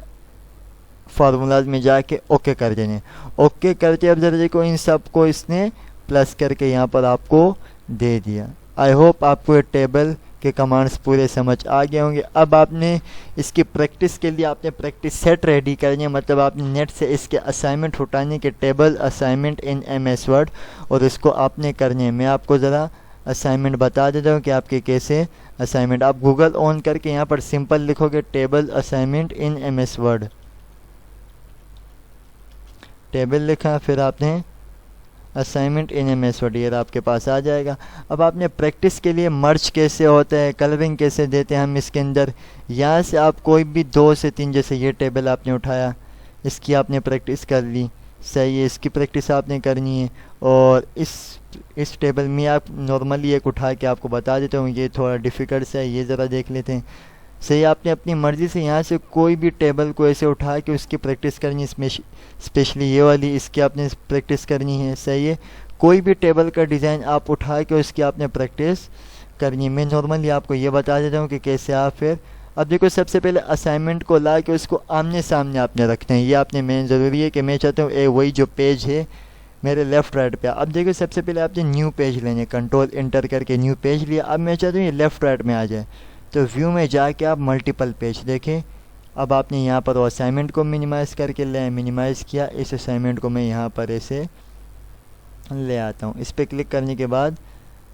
फार्मूलाज में जाके ओके कर देने। ओके करके अब जरा देखो इन सब को इसने प्लस करके यहाँ पर आपको दे दिया। आई होप आपको ये टेबल के कमांड्स पूरे समझ आ गए होंगे। अब आपने इसकी प्रैक्टिस के लिए आपने प्रैक्टिस सेट रेडी करनी है, मतलब आपने नेट से इसके असाइनमेंट उठाने के, टेबल असाइनमेंट इन MS वर्ड, और इसको आपने करने हैं। मैं आपको ज़रा असाइनमेंट बता देता हूँ कि आपके कैसे असाइनमेंट। आप गूगल ऑन करके यहाँ पर सिंपल लिखोगे टेबल असाइनमेंट इन MS वर्ड, टेबल लिखा, फिर आपने असाइनमेंट इन MS वर्ड, ये आपके पास आ जाएगा। अब आपने प्रैक्टिस के लिए मर्ज कैसे होता है, कलरिंग कैसे देते हैं हम इसके अंदर, यहाँ से आप कोई भी 2 से 3, जैसे ये टेबल आपने उठाया, इसकी आपने प्रैक्टिस कर ली, सही है, इसकी प्रैक्टिस आपने करनी है। और इस टेबल में आप नॉर्मली एक उठा के आपको बता देता हूँ, ये थोड़ा डिफ़िकल्ट सा है, ये ज़रा देख लेते हैं। सही, आपने अपनी मर्ज़ी से यहाँ से कोई भी टेबल को ऐसे उठा के उसकी प्रैक्टिस करनी है। स्पेशली ये वाली, इसकी आपने प्रैक्टिस करनी है। सही है, कोई भी टेबल का डिज़ाइन आप उठा के उसकी आपने प्रैक्टिस करनी है। मैं नॉर्मली आपको ये बता देता हूँ कि कैसे आप फिर, अब देखो सबसे पहले असाइनमेंट को ला के उसको आमने सामने आपने रखते हैं। ये आपने मेन ज़रूरी है कि मैं चाहता हूँ वही जो पेज है मेरे लेफ़्ट राइट पे। अब देखो सबसे पहले आपने न्यू पेज लेने, कंट्रोल इंटर करके न्यू पेज लिया। अब मैं चाहता हूँ ये लेफ़्ट राइट में आ जाए, तो व्यू में जाके आप मल्टीपल पेज देखें। अब आपने यहाँ पर असाइनमेंट को मिनिमाइज़ करके ले, मिनिमाइज़ किया, इस असाइनमेंट को मैं यहाँ पर ऐसे ले आता हूँ। इस पर क्लिक करने के बाद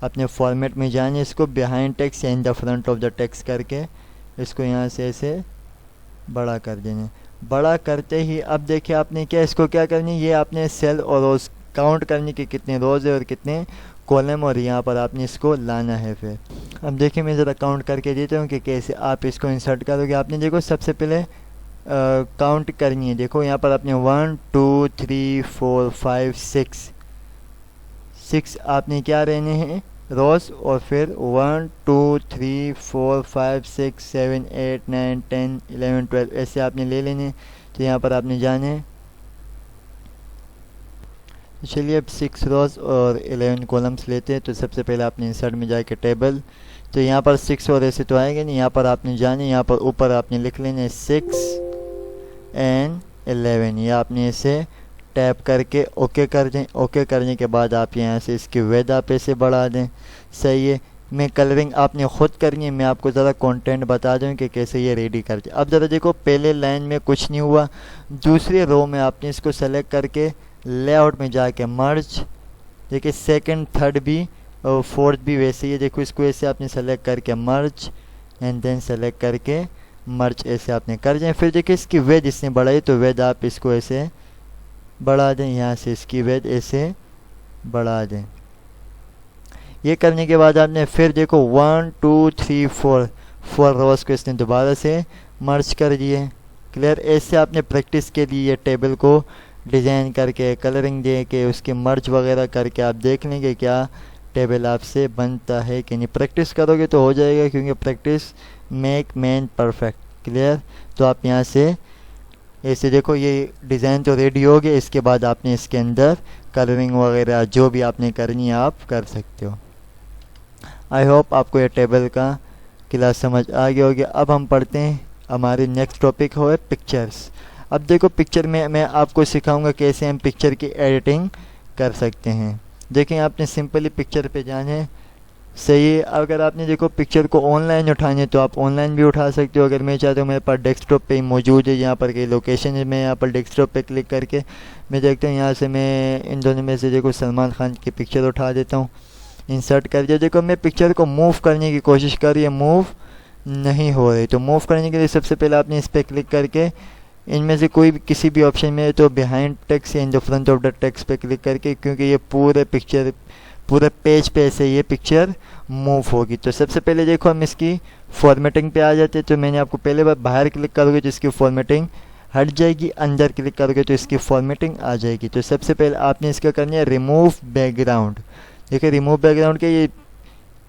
अपने फॉर्मेट में जाने, इसको बिहाइंड टेक्स्ट या in the front of the text करके इसको यहाँ से ऐसे बड़ा कर देने। बड़ा करते ही अब देखिए आपने क्या, इसको क्या करनी है, ये आपने सेल और रोज़ काउंट करने के कितने रोज़ है और कितने कॉलम, और यहाँ पर आपने इसको लाना है। फिर अब देखिए मैं ज़रा काउंट करके देता हूँ कि कैसे आप इसको इंसर्ट करोगे। आपने देखो सबसे पहले काउंट करनी है। देखो यहाँ पर आपने 1 2 3 4 5 6 आपने क्या रहने हैं रोज़, और फिर 1 2 3 4 5 6 7 8 9 10 11 12 ऐसे आपने ले लेने। तो यहाँ पर आपने जाने, चलिए अब 6 रोज़ और 11 कॉलम्स लेते हैं। तो सबसे पहले आपने इंसर्ट में जाके टेबल, तो यहाँ पर 6 और ऐसे तो आएंगे नहीं, यहाँ पर आपने जाने, यहाँ पर ऊपर आपने लिख लेना 6 and 11, ये आपने इसे टैप करके ओके कर दें। ओके करने के बाद आप यहाँ से इसकी विड्थ आप ऐसे बढ़ा दें। सही है, मैं कलरिंग आपने ख़ुद करनी है, मैं आपको ज़रा कंटेंट बता दूँ कि कैसे ये रेडी कर दें। अब ज़रा देखो पहले लाइन में कुछ नहीं हुआ, दूसरे रो में आपने इसको सेलेक्ट करके लेआउट में जाके मर्ज, देखिए सेकंड थर्ड भी और फोर्थ भी वैसे ही है। देखो इसको ऐसे आपने सेलेक्ट करके मर्ज एंड देन सेलेक्ट करके मर्ज ऐसे आपने कर दें। फिर देखिए इसकी विड्थ इसने बढ़ाई, तो विड्थ आप इसको ऐसे बढ़ा दें, यहाँ से इसकी विड्थ ऐसे बढ़ा दें। ये करने के बाद आपने फिर देखो 1 2 3 4 रोज़ को इसने दोबारा से मर्ज कर दिए। क्लियर, ऐसे आपने प्रैक्टिस के लिए टेबल को डिज़ाइन करके कलरिंग दे के उसके मर्ज वगैरह करके आप देख लेंगे क्या टेबल आपसे बनता है कि नहीं। प्रैक्टिस करोगे तो हो जाएगा, क्योंकि practice make man perfect. Clear, तो आप यहाँ से ऐसे देखो ये डिज़ाइन तो रेडी हो गया। इसके बाद आपने इसके अंदर कलरिंग वगैरह जो भी आपने करनी है आप कर सकते हो। आई होप आपको ये टेबल का क्लास समझ आ गया होगी। अब हम पढ़ते हैं हमारे नेक्स्ट टॉपिक हो है पिक्चर्स। अब देखो पिक्चर में मैं आपको सिखाऊंगा कैसे हम पिक्चर की एडिटिंग कर सकते हैं। देखें आपने सिंपली पिक्चर पे जाना है। सही है, अगर आपने देखो पिक्चर को ऑनलाइन उठानी है तो आप ऑनलाइन भी उठा सकते हो। अगर मैं चाहता हूँ मेरे पास डेस्कटॉप पे ही मौजूद है, यहाँ पर कई लोकेशन है, मैं यहाँ पर डेस्कटॉप पे क्लिक करके मैं देखता हूँ, यहाँ से मैं इन दोनों में से देखो सलमान खान की पिक्चर उठा देता हूँ, इंसर्ट कर दिया। देखो मैं पिक्चर को मूव करने की कोशिश कर रही है, मूव नहीं हो रही। तो मूव करने के लिए सबसे पहले आपने इस पर क्लिक करके इनमें से कोई भी किसी भी ऑप्शन में, तो बिहाइंड टेक्स्ट या in the front of the text पे क्लिक करके, क्योंकि ये पूरे पेज पे ऐसे ये पिक्चर मूव होगी। तो सबसे पहले देखो हम इसकी फॉर्मेटिंग पे आ जाते हैं। तो मैंने आपको पहले बार बाहर क्लिक करोगे तो इसकी फॉर्मेटिंग हट जाएगी, अंदर क्लिक करोगे तो इसकी फॉर्मेटिंग आ जाएगी। तो सबसे पहले आपने इसका करना है रिमूव बैकग्राउंड। देखिए रिमूव बैकग्राउंड के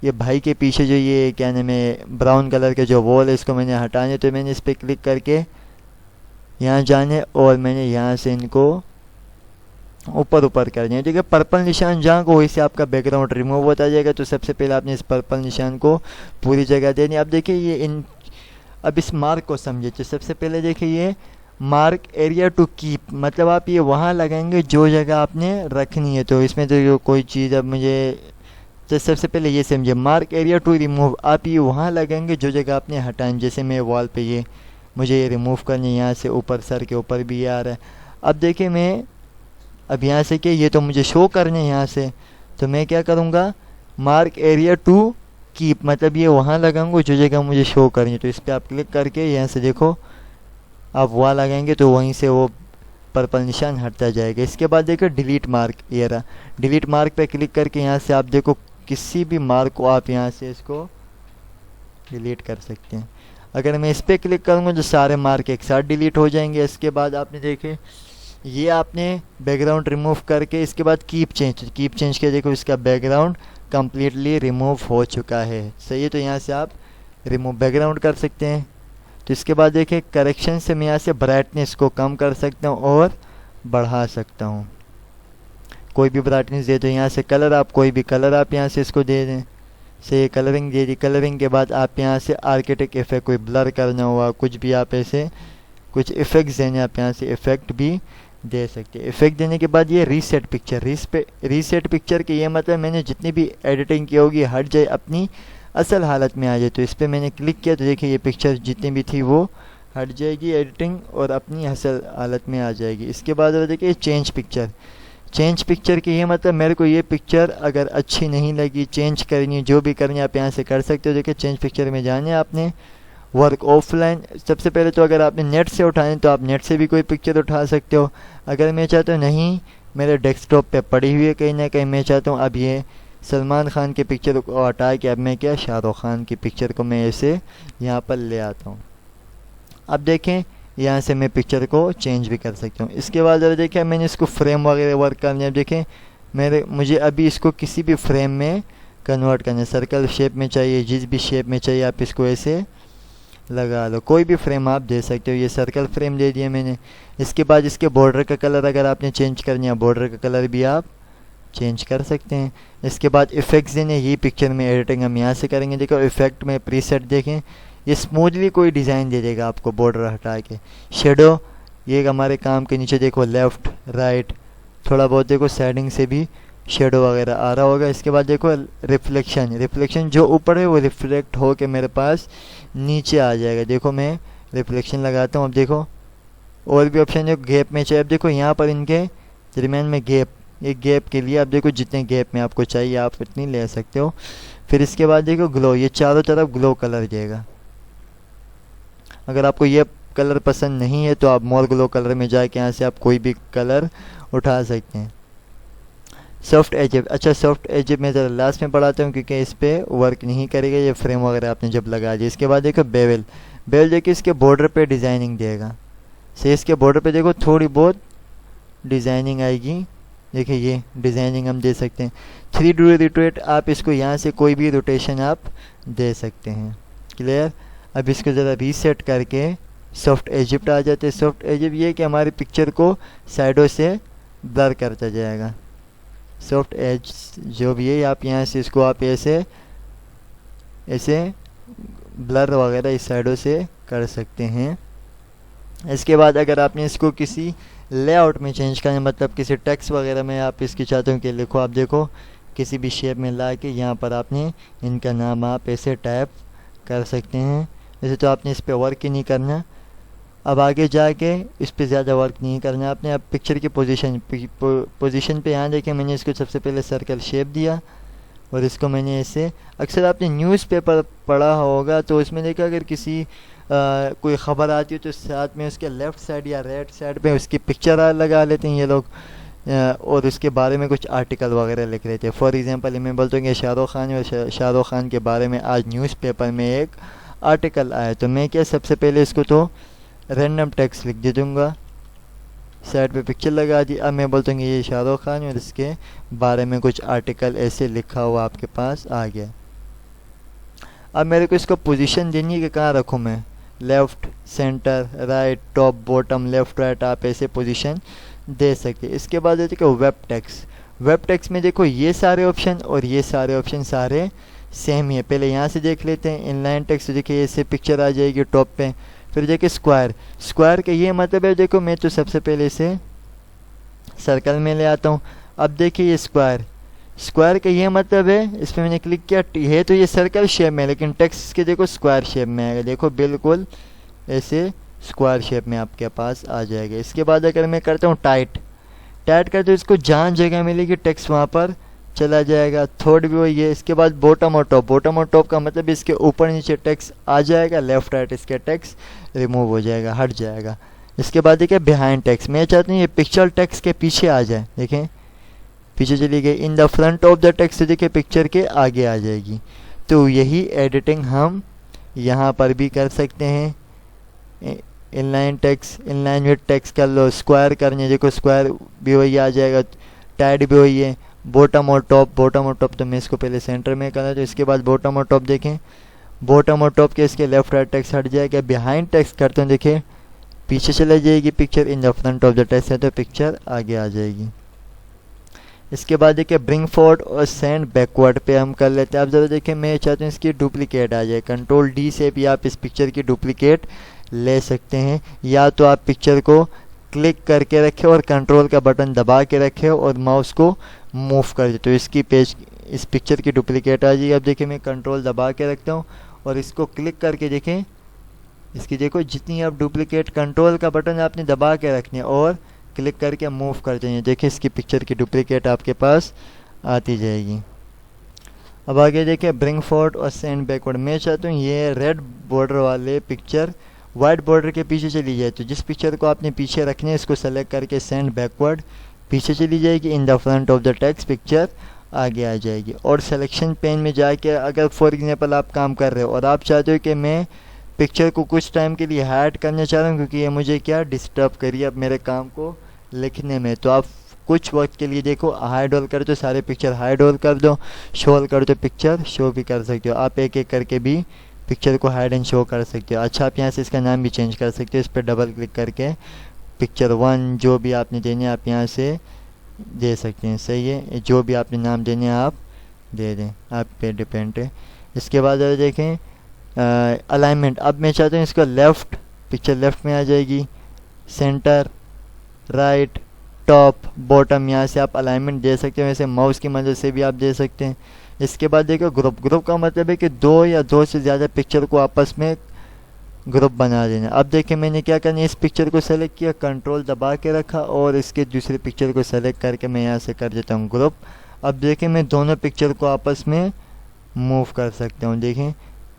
ये भाई के पीछे जो ये क्या नाम है ब्राउन कलर के जो वॉल है, इसको मैंने हटाने। तो मैंने इस पर क्लिक करके यहाँ जाने और मैंने यहाँ से इनको ऊपर ऊपर कर दें, ठीक है। पर्पल निशान जहाँ को वहीं से आपका बैकग्राउंड रिमूव होता जाएगा। तो सबसे पहले आपने इस पर्पल निशान को पूरी जगह देनी। अब देखिए ये इन, अब इस मार्क को समझिए। तो सबसे पहले देखिए ये मार्क एरिया टू कीप, मतलब आप ये वहाँ लगाएंगे जो जगह आपने रखनी है। तो इसमें तो कोई चीज़ अब मुझे, तो सबसे पहले ये समझिए, मार्क एरिया टू रिमूव, आप ये वहाँ लगाएंगे जो जगह आपने हटानी। जैसे मैं वॉल पे ये मुझे ये रिमूव करनी है, यहाँ से ऊपर सर के ऊपर भी ये आ रहा है। अब देखिए मैं अब यहाँ से क्या, ये तो मुझे शो करने हैं यहाँ से, तो मैं क्या करूँगा, मार्क एरिया टू कीप, मतलब ये वहाँ लगाऊंगा जो जगह मुझे शो करनी है। तो इस पर आप क्लिक करके यहाँ से देखो आप वहाँ लगाएंगे तो वहीं से वो पर्पल निशान हटता जाएगा। इसके बाद देखो डिलीट मार्क, ये रहा। डिलीट मार्क पे क्लिक करके यहाँ से आप देखो किसी भी मार्क को आप यहाँ से इसको डिलीट कर सकते हैं। अगर मैं इस पर क्लिक करूँगा तो सारे मार्क एक साथ डिलीट हो जाएंगे। इसके बाद आपने देखे ये आपने बैकग्राउंड रिमूव करके इसके बाद कीप चेंज किया, देखो इसका बैकग्राउंड कम्प्लीटली रिमूव हो चुका है। सही है, तो यहाँ से आप रिमूव बैकग्राउंड कर सकते हैं। तो इसके बाद देखिए करेक्शन से मैं यहाँ से ब्राइटनेस को कम कर सकता हूँ और बढ़ा सकता हूँ। कोई भी ब्राइटनेस दे दो, यहाँ से कलर आप कोई भी कलर आप यहाँ से इसको दे दें। से कलरिंग दे दी। कलरिंग के बाद आप यहाँ से आर्किटेक्ट इफेक्ट, कोई ब्लर करना हुआ कुछ भी आप ऐसे कुछ इफेक्ट्स देने, आप यहाँ से इफेक्ट भी दे सकते हैं। इफेक्ट देने के बाद ये रीसेट पिक्चर, रीसेट पिक्चर के ये मतलब मैंने जितनी भी एडिटिंग की होगी हट जाए, अपनी असल हालत में आ जाए। तो इस पर मैंने क्लिक किया तो देखिए ये पिक्चर जितनी भी थी वो हट जाएगी एडिटिंग और अपनी असल हालत में आ जाएगी। इसके बाद देखिए चेंज पिक्चर, चेंज पिक्चर की ये मतलब मेरे को ये पिक्चर अगर अच्छी नहीं लगी, चेंज करनी, जो भी करनी आप यहाँ से कर सकते हो। देखिए चेंज पिक्चर में जाने आपने वर्क ऑफलाइन, सबसे पहले तो अगर आपने नेट से उठाने तो आप नेट से भी कोई पिक्चर उठा सकते हो। अगर मैं चाहता हूँ नहीं मेरे डेस्कटॉप पे पड़ी हुई है कहीं ना कहीं, मैं चाहता हूँ अब ये सलमान खान की पिक्चर को हटा के अब मैं क्या शाहरुख खान की पिक्चर को मैं ऐसे यहाँ पर ले आता हूँ। अब देखें यहाँ से मैं पिक्चर को चेंज भी कर सकता हूँ। इसके बाद अगर देखें मैंने इसको फ्रेम वगैरह वर्क करने, अब देखें मुझे अभी इसको किसी भी फ्रेम में कन्वर्ट करना है। सर्कल शेप में चाहिए, जिस भी शेप में चाहिए आप इसको ऐसे लगा लो। कोई भी फ्रेम आप दे सकते हो। ये सर्कल फ्रेम दे दिया मैंने। इसके बाद इसके बॉर्डर का कलर अगर आपने चेंज करनी है, बॉर्डर का कलर भी आप चेंज कर सकते हैं। इसके बाद इफ़ेक्ट्स देने, ये पिक्चर में एडिटिंग हम यहाँ से करेंगे। देखो इफेक्ट में प्रीसेट देखें, ये स्मूथली कोई डिज़ाइन दे देगा आपको बॉर्डर हटा के। शेडो, ये हमारे काम के नीचे देखो लेफ़्ट राइट थोड़ा बहुत देखो सेटिंग से भी शेडो वगैरह आ रहा होगा। इसके बाद देखो रिफ्लेक्शन जो ऊपर है वो रिफ्लेक्ट हो के मेरे पास नीचे आ जाएगा। देखो मैं रिफ्लेक्शन लगाता हूँ। अब देखो और भी ऑप्शन है गैप में चाहिए। अब देखो यहाँ पर इनके दरमियान में गैप, एक गैप के लिए आप देखो जितने गैप में आपको चाहिए आप इतनी ले सकते हो। फिर इसके बाद देखो ग्लो, ये चारों तरफ ग्लो कलर देगा। अगर आपको ये कलर पसंद नहीं है तो आप मोर ग्लो कलर में जाके यहाँ से आप कोई भी कलर उठा सकते हैं। सॉफ्ट एजिप, अच्छा सॉफ्ट एजिप मैं ज़रा लास्ट में पढ़ाता हूँ क्योंकि इस पर वर्क नहीं करेगा ये फ्रेम वगैरह आपने जब लगा दिया। इसके बाद देखो बेवल देखिए इसके बॉर्डर पे डिज़ाइनिंग देगा। से इसके बॉर्डर पे देखो थोड़ी बहुत डिज़ाइनिंग आएगी। देखिए ये डिज़ाइनिंग हम दे सकते हैं। 3D रोटेट, आप इसको यहाँ से कोई भी रोटेशन आप दे सकते हैं। क्लियर। अब इसको ज़रा रीसेट करके सॉफ्ट एजिप्ट आ जाते हैं। सॉफ्ट एजिप्ट ये कि हमारी पिक्चर को साइडों से ब्लर करता जाएगा। सॉफ्ट एज जो भी है आप यहाँ से इसको आप ऐसे ब्लर वगैरह इस साइडों से कर सकते हैं। इसके बाद अगर आपने इसको किसी लेआउट में चेंज करना, मतलब किसी टेक्स्ट वगैरह में आप इसकी चाहते हो कि लिखो, आप देखो किसी भी शेप में ला के यहाँ पर आपने इनका नाम आप ऐसे टाइप कर सकते हैं। वैसे तो आपने इस पर वर्क ही नहीं करना। अब आगे जाके इस पर ज़्यादा वर्क नहीं करना आपने। अब पिक्चर की पोजीशन पे यहाँ देखें मैंने इसको सबसे पहले सर्कल शेप दिया और इसको मैंने ऐसे, अक्सर आपने न्यूज़पेपर पढ़ा होगा तो इसमें देखा अगर किसी कोई ख़बर आती है तो साथ में उसके लेफ़्ट साइड या राइट साइड पे उसकी पिक्चर लगा लेते हैं ये लोग और उसके बारे में कुछ आर्टिकल वगैरह लिख रहे थे। फॉर एग्जांपल मैं बोलता हूँ कि शाहरुख खान और शाहरुख खान के बारे में आज न्यूज़पेपर में एक आर्टिकल आया, तो मैं क्या सबसे पहले इसको तो रैंडम टेक्स्ट लिख दे दूँगा, साइड पे पिक्चर लगा दी। अब मैं बोलता हूँ कि ये शाहरुख खान और इसके बारे में कुछ आर्टिकल ऐसे लिखा हुआ आपके पास आ गया। अब मेरे को इसको पोजीशन देनी है कि कहाँ रखूँ मैं, left centre right top bottom left right आप ऐसे पोजीशन दे सके। इसके बाद देखो वेब टेक्स्ट। वेब टेक्स्ट में देखो ये सारे ऑप्शन और ये सारे ऑप्शन सारे सेम ही है। पहले यहाँ से देख लेते हैं। इनलाइन टेक्स्ट देखिए ऐसे पिक्चर आ जाएगी टॉप पे। फिर देखिए स्क्वायर। स्क्वायर का ये मतलब है, देखो मैं तो सबसे पहले इसे सर्कल में ले आता हूँ। अब देखिए ये स्क्वायर। स्क्वायर का ये मतलब है, इस पर मैंने क्लिक किया है तो ये सर्कल शेप में है, लेकिन टेक्स्ट के देखो स्क्वायर शेप में आएगा। देखो बिल्कुल ऐसे स्क्वायर शेप में आपके पास आ जाएगा। इसके बाद अगर मैं करता हूँ टाइट, टाइट करते इसको जहाँ जगह मिलेगी टेक्स्ट वहाँ पर चला जाएगा। थर्ड भी वही है। इसके बाद बॉटम और टॉप। बॉटम और टॉप का मतलब इसके ऊपर नीचे टेक्स्ट आ जाएगा, लेफ्ट राइट इसके टेक्स्ट रिमूव हो जाएगा, हट जाएगा। इसके बाद देखिए बिहाइंड टेक्स्ट। मैं चाहती हूँ ये पिक्चर टेक्स्ट के पीछे आ जाए। देखें पीछे चली गई। In the front of the text देखिए पिक्चर के आगे आ जाएगी। तो यही एडिटिंग हम यहाँ पर भी कर सकते हैं। Inline text, inline with text कर लो। स्क्वायर करने देखो स्क्वायर भी वही आ जाएगा, टाइट भी वही है। बॉटम और टॉप, बॉटम और टॉप तो मैं इसको पहले सेंटर में करना। तो इसके बाद बॉटम और टॉप देखें, बॉटम और टॉप के इसके लेफ्ट राइट टेक्स्ट हट जाएगा। बिहाइंड टेक्स्ट करते हैं देखिए पीछे चला जाएगी picture. In the front of the text है तो पिक्चर आगे आ जाएगी। इसके बाद देखिए ब्रिंग फॉरवर्ड और सेंड बैकवर्ड पे हम कर लेते हैं। अब ज़रा देखिए मैं चाहता हूँ इसकी डुप्लीकेट आ जाए। कंट्रोल डी से भी आप इस पिक्चर की डुप्लीकेट ले सकते हैं, या तो आप पिक्चर को क्लिक करके रखें और कंट्रोल का बटन दबा के रखें और माउस को मूव कर दें तो इसकी पेज इस पिक्चर की डुप्लीकेट आ जाएगी। अब देखिए मैं कंट्रोल दबा के रखता हूँ और इसको क्लिक करके देखें इसकी देखो जितनी आप डुप्लीकेट, कंट्रोल का बटन आपने दबा के रखनी है और क्लिक करके मूव कर देंगे। देखिए इसकी पिक्चर की डुप्लीकेट आपके पास आती जाएगी। अब आगे देखिए ब्रिंग फॉरवर्ड और सेंड बैकवर्ड। मैं चाहता हूँ ये रेड बॉर्डर वाले पिक्चर वाइट बॉर्डर के पीछे चली जाए। तो जिस पिक्चर को आपने पीछे रखने है इसको सेलेक्ट करके सेंड बैकवर्ड पीछे चली जाएगी। In the front of the text picture आगे आ जाएगी। और सिलेक्शन पेन में जाके अगर फॉर एग्जांपल आप काम कर रहे हो और आप चाहते हो कि मैं पिक्चर को कुछ टाइम के लिए हाइड करना चाह रहा हूँ क्योंकि ये मुझे क्या डिस्टर्ब करिए अब मेरे काम को लिखने में, तो आप कुछ वक्त के लिए देखो हाइड ऑल कर दो, सारे पिक्चर हाइड ऑल कर दो, शो ऑल कर दो, पिक्चर शो भी कर सकते हो। आप एक एक करके भी पिक्चर को हाइड एंड शो कर सकते हो। अच्छा आप यहाँ से इसका नाम भी चेंज कर सकते हो। इस पर डबल क्लिक करके पिक्चर 1 जो भी आपने देने आप यहाँ से दे सकते हैं। सही है, जो भी आपने नाम देने आप दे दें, आप पे डिपेंड है। इसके बाद अगर देखें अलाइनमेंट। अब मैं चाहता हूँ इसका लेफ़्ट, पिक्चर लेफ़्ट में आ जाएगी, सेंटर, राइट, टॉप, बॉटम, यहाँ से आप अलाइनमेंट दे सकते हो। वैसे माउस की मदद से भी आप दे सकते हैं। इसके बाद देखो ग्रुप। ग्रुप का मतलब है कि 2 या 2 से ज़्यादा पिक्चर को आपस में ग्रुप बना देना। अब देखिए मैंने क्या करना है, इस पिक्चर को सेलेक्ट किया, कंट्रोल दबा के रखा और इसके दूसरे पिक्चर को सेलेक्ट करके मैं यहाँ से कर देता हूँ ग्रुप। अब देखिए मैं दोनों पिक्चर को आपस में मूव कर सकता हूँ। देखें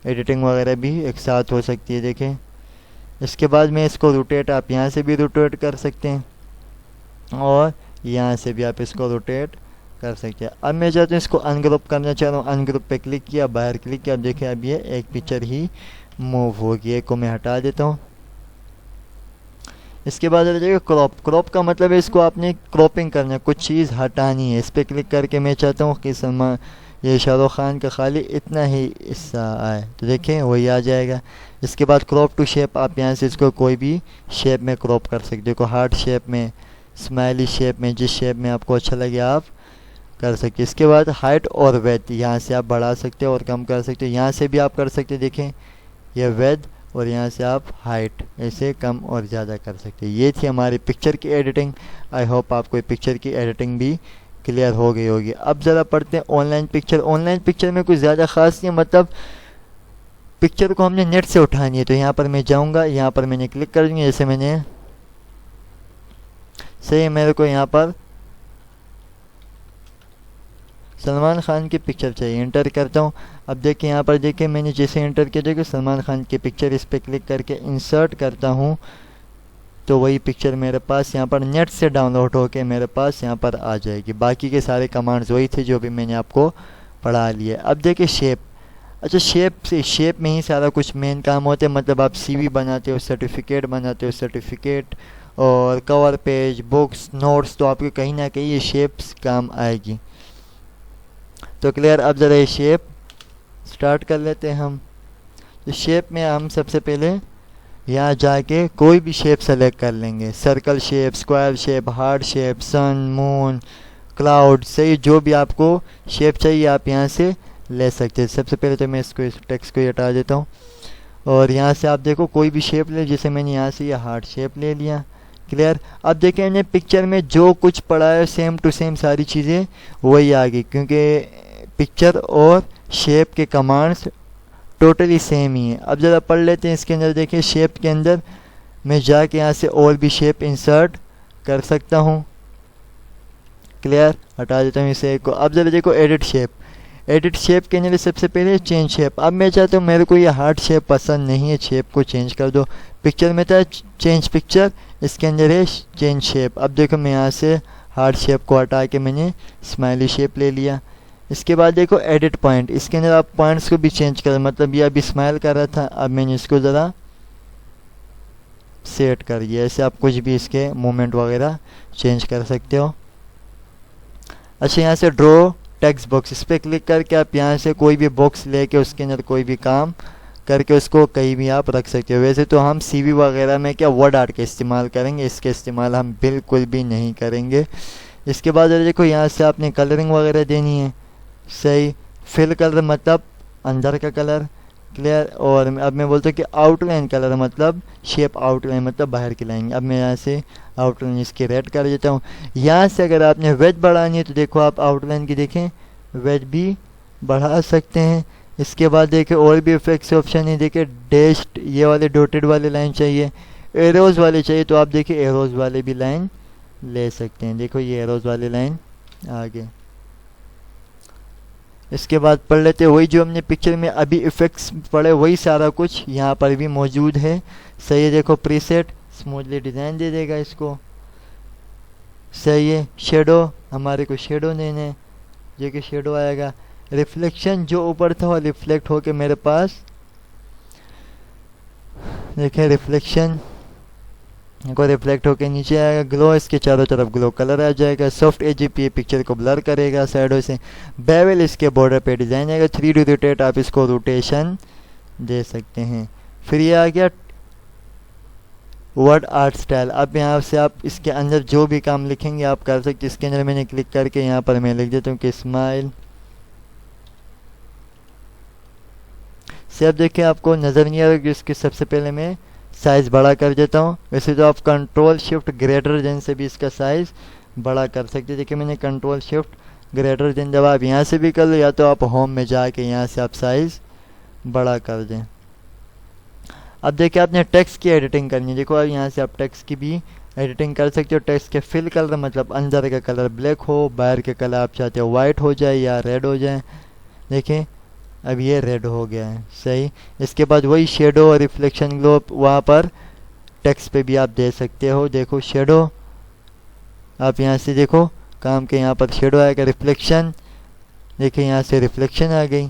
एडिटिंग वगैरह भी एक साथ हो सकती है। देखें इसके बाद मैं इसको रोटेट, आप यहाँ से भी रोटेट कर सकते हैं और यहाँ से भी आप इसको रोटेट कर सकते हैं। अब मैं चाहता हूँ इसको अनग्रुप करना चाह रहा हूँ। अनग्रुप पे क्लिक किया, बाहर क्लिक किया। अब देखिए अब ये एक पिक्चर ही मूव होगी। एक को मैं हटा देता हूँ। इसके बाद देखिए क्रॉप। क्रॉप का मतलब है इसको आपने क्रॉपिंग करना है, कुछ चीज़ हटानी है। इस पर क्लिक करके मैं चाहता हूँ कि ये शाहरुख खान का खाली इतना ही हिस्सा आए तो देखें वही आ जाएगा। इसके बाद क्रॉप टू शेप, आप यहाँ से इसको कोई भी शेप में क्रॉप कर सकते हो, हार्ट शेप में, स्माइली शेप में, जिस शेप में आपको अच्छा लगे आप कर सकते हैं। इसके बाद हाइट और वेथ, यहाँ से आप बढ़ा सकते हो और कम कर सकते हो। यहाँ से भी आप कर सकते हैं। देखें यह वेथ और यहाँ से आप हाइट ऐसे कम और ज़्यादा कर सकते हैं। ये थी हमारी पिक्चर की एडिटिंग। आई होप आपको पिक्चर की एडिटिंग भी क्लियर हो गई होगी। अब ज़रा पढ़ते हैं ऑनलाइन पिक्चर। ऑनलाइन पिक्चर में कुछ ज़्यादा ख़ास नहीं है, मतलब पिक्चर को हमने नेट से उठानी है। तो यहाँ पर मैं जाऊँगा, यहाँ पर मैंने क्लिक कर दूँगा, जैसे मैंने सही है, मेरे को यहाँ पर सलमान खान की पिक्चर चाहिए, इंटर करता हूँ। अब देखिए यहाँ पर देखिए मैंने जैसे इंटर किया देखिए सलमान खान की पिक्चर, इस पर क्लिक करके इंसर्ट करता हूँ तो वही पिक्चर मेरे पास यहाँ पर नेट से डाउनलोड होके मेरे पास यहाँ पर आ जाएगी। बाकी के सारे कमांड्स वही थे जो भी मैंने आपको पढ़ा लिए। अब देखिए शेप। अच्छा शेप में ही सारा कुछ मेन काम होते हैं, मतलब आप सीवी बनाते हो, सर्टिफिकेट बनाते हो, सर्टिफिकेट और कवर पेज, बुक्स, नोट्स, तो आपके कहीं ना कहीं ये शेप्स काम आएगी। तो क्लियर। अब ज़रा ये शेप स्टार्ट कर लेते हैं हम। तो शेप में हम सबसे पहले यहाँ जाके कोई भी शेप सेलेक्ट कर लेंगे, circle shape, square shape, heart shape, sun, moon, cloud, सही जो भी आपको शेप चाहिए आप यहाँ से ले सकते हैं। सबसे पहले तो मैं इसको इस टेक्स्ट को हटा देता हूँ और यहाँ से आप देखो कोई भी शेप ले, जैसे मैंने यहाँ से ये हार्ट शेप ले लिया। क्लियर। अब देखें इन्हें पिक्चर में जो कुछ पड़ा है सेम टू सेम सारी चीज़ें वही आ गई, क्योंकि पिक्चर और शेप के कमांड्स टोटली सेम ही है। अब ज़रा पढ़ लेते हैं इसके अंदर। देखिए शेप के अंदर मैं जाके यहाँ से और भी शेप इंसर्ट कर सकता हूँ। क्लियर। हटा देता हूँ इसे को। अब ज़रा देखो एडिट शेप। एडिट शेप के अंदर सबसे पहले चेंज शेप। अब मैं चाहता हूँ मेरे को ये हार्ट शेप पसंद नहीं है, शेप को चेंज कर दो। पिक्चर में था चेंज पिक्चर, इसके अंदर है चेंज शेप। अब देखो मैं यहाँ से हार्ट शेप को हटा के मैंने स्माइली शेप ले लिया। इसके बाद देखो एडिट पॉइंट, इसके अंदर आप पॉइंट्स को भी चेंज कर, मतलब ये अभी स्माइल कर रहा था, अब मैंने इसको ज़रा सेट कर दिया। ऐसे आप कुछ भी इसके मूवमेंट वगैरह चेंज कर सकते हो। अच्छा यहाँ से ड्रॉ टेक्स्ट बॉक्स, इस पर क्लिक करके आप यहाँ से कोई भी बॉक्स लेके उसके अंदर कोई भी काम करके उसको कहीं भी आप रख सकते हो। वैसे तो हम सीवी वगैरह में क्या वर्ड आर्ट का इस्तेमाल करेंगे, इसके इस्तेमाल हम बिल्कुल भी नहीं करेंगे। इसके बाद देखो यहाँ से आपने कलरिंग वगैरह देनी है। सही। फिल कलर मतलब अंदर का कलर। क्लियर। और अब मैं बोलता हूँ कि आउटलाइन कलर मतलब शेप आउटलाइन मतलब बाहर की लाइन। अब मैं यहाँ से आउटलाइन इसकी रेड कर देता हूँ। यहाँ से अगर आपने वेज बढ़ानी है तो देखो आप आउटलाइन की देखें वेज भी बढ़ा सकते हैं। इसके बाद देखिए और भी इफेक्ट्स ऑप्शन है। देखिए डैश्ड, ये वाले डॉटेड वाले लाइन चाहिए, एरोज वाले चाहिए तो आप देखिए एरोज वाले भी लाइन ले सकते हैं। देखो ये एरोज वाले लाइन आगे। इसके बाद पढ़ लेते हैं वही जो हमने पिक्चर में अभी इफेक्ट्स पढ़े वही सारा कुछ यहाँ पर भी मौजूद है। सही है। देखो प्रीसेट स्मूथली डिज़ाइन दे देगा इसको। सही है। शेडो, हमारे को शेडो देने, जो कि शेडो आएगा। रिफ्लेक्शन जो ऊपर था वो रिफ्लेक्ट होके मेरे पास देखें रिफ्लेक्शन को रिफ्लेक्ट होके नीचे आएगा। ग्लो, इसके चारों तरफ ग्लो कलर आ जाएगा। सॉफ्ट एजीपी पिक्चर को ब्लर करेगा साइडों से। बेवल, इसके बॉर्डर पे डिज़ाइन आएगा। 3D रोटेट, आप इसको रोटेशन दे सकते हैं। फिर ये आ गया वर्ड आर्ट स्टाइल। अब यहाँ से आप इसके अंदर जो भी काम लिखेंगे आप कर सकते। इसके अंदर मैंने क्लिक करके यहाँ पर मैं लिख देता हूँ कि स्माइल से। अब देखिए आपको नज़र नहीं आ रहा कि इसके सबसे पहले मैं साइज़ बड़ा कर देता हूँ। वैसे तो आप कंट्रोल शिफ्ट ग्रेटर देन से भी इसका साइज़ बड़ा कर सकते हैं। देखिए मैंने कंट्रोल शिफ्ट ग्रेटर देन जब आप यहाँ से भी कर लो या तो आप होम में जाके यहाँ से आप साइज़ बड़ा कर दें। अब देखिए आपने टेक्स्ट की एडिटिंग करनी है। देखो अब यहाँ से आप टेक्स्ट की भी एडिटिंग कर सकते हो। टेक्स्ट के फिल कलर मतलब अंदर का कलर ब्लैक हो, बाहर के कलर आप चाहते हो वाइट हो जाए या रेड हो जाए। देखें अब ये रेड हो गया है। सही। इसके बाद वही शेडो और रिफ्लेक्शन ग्लो वहाँ पर टेक्स्ट पे भी आप दे सकते हो। देखो शेडो, आप यहाँ से देखो काम के यहाँ पर शेडो आएगा। रिफ्लेक्शन, देखिए यहाँ से रिफ्लेक्शन आ गई।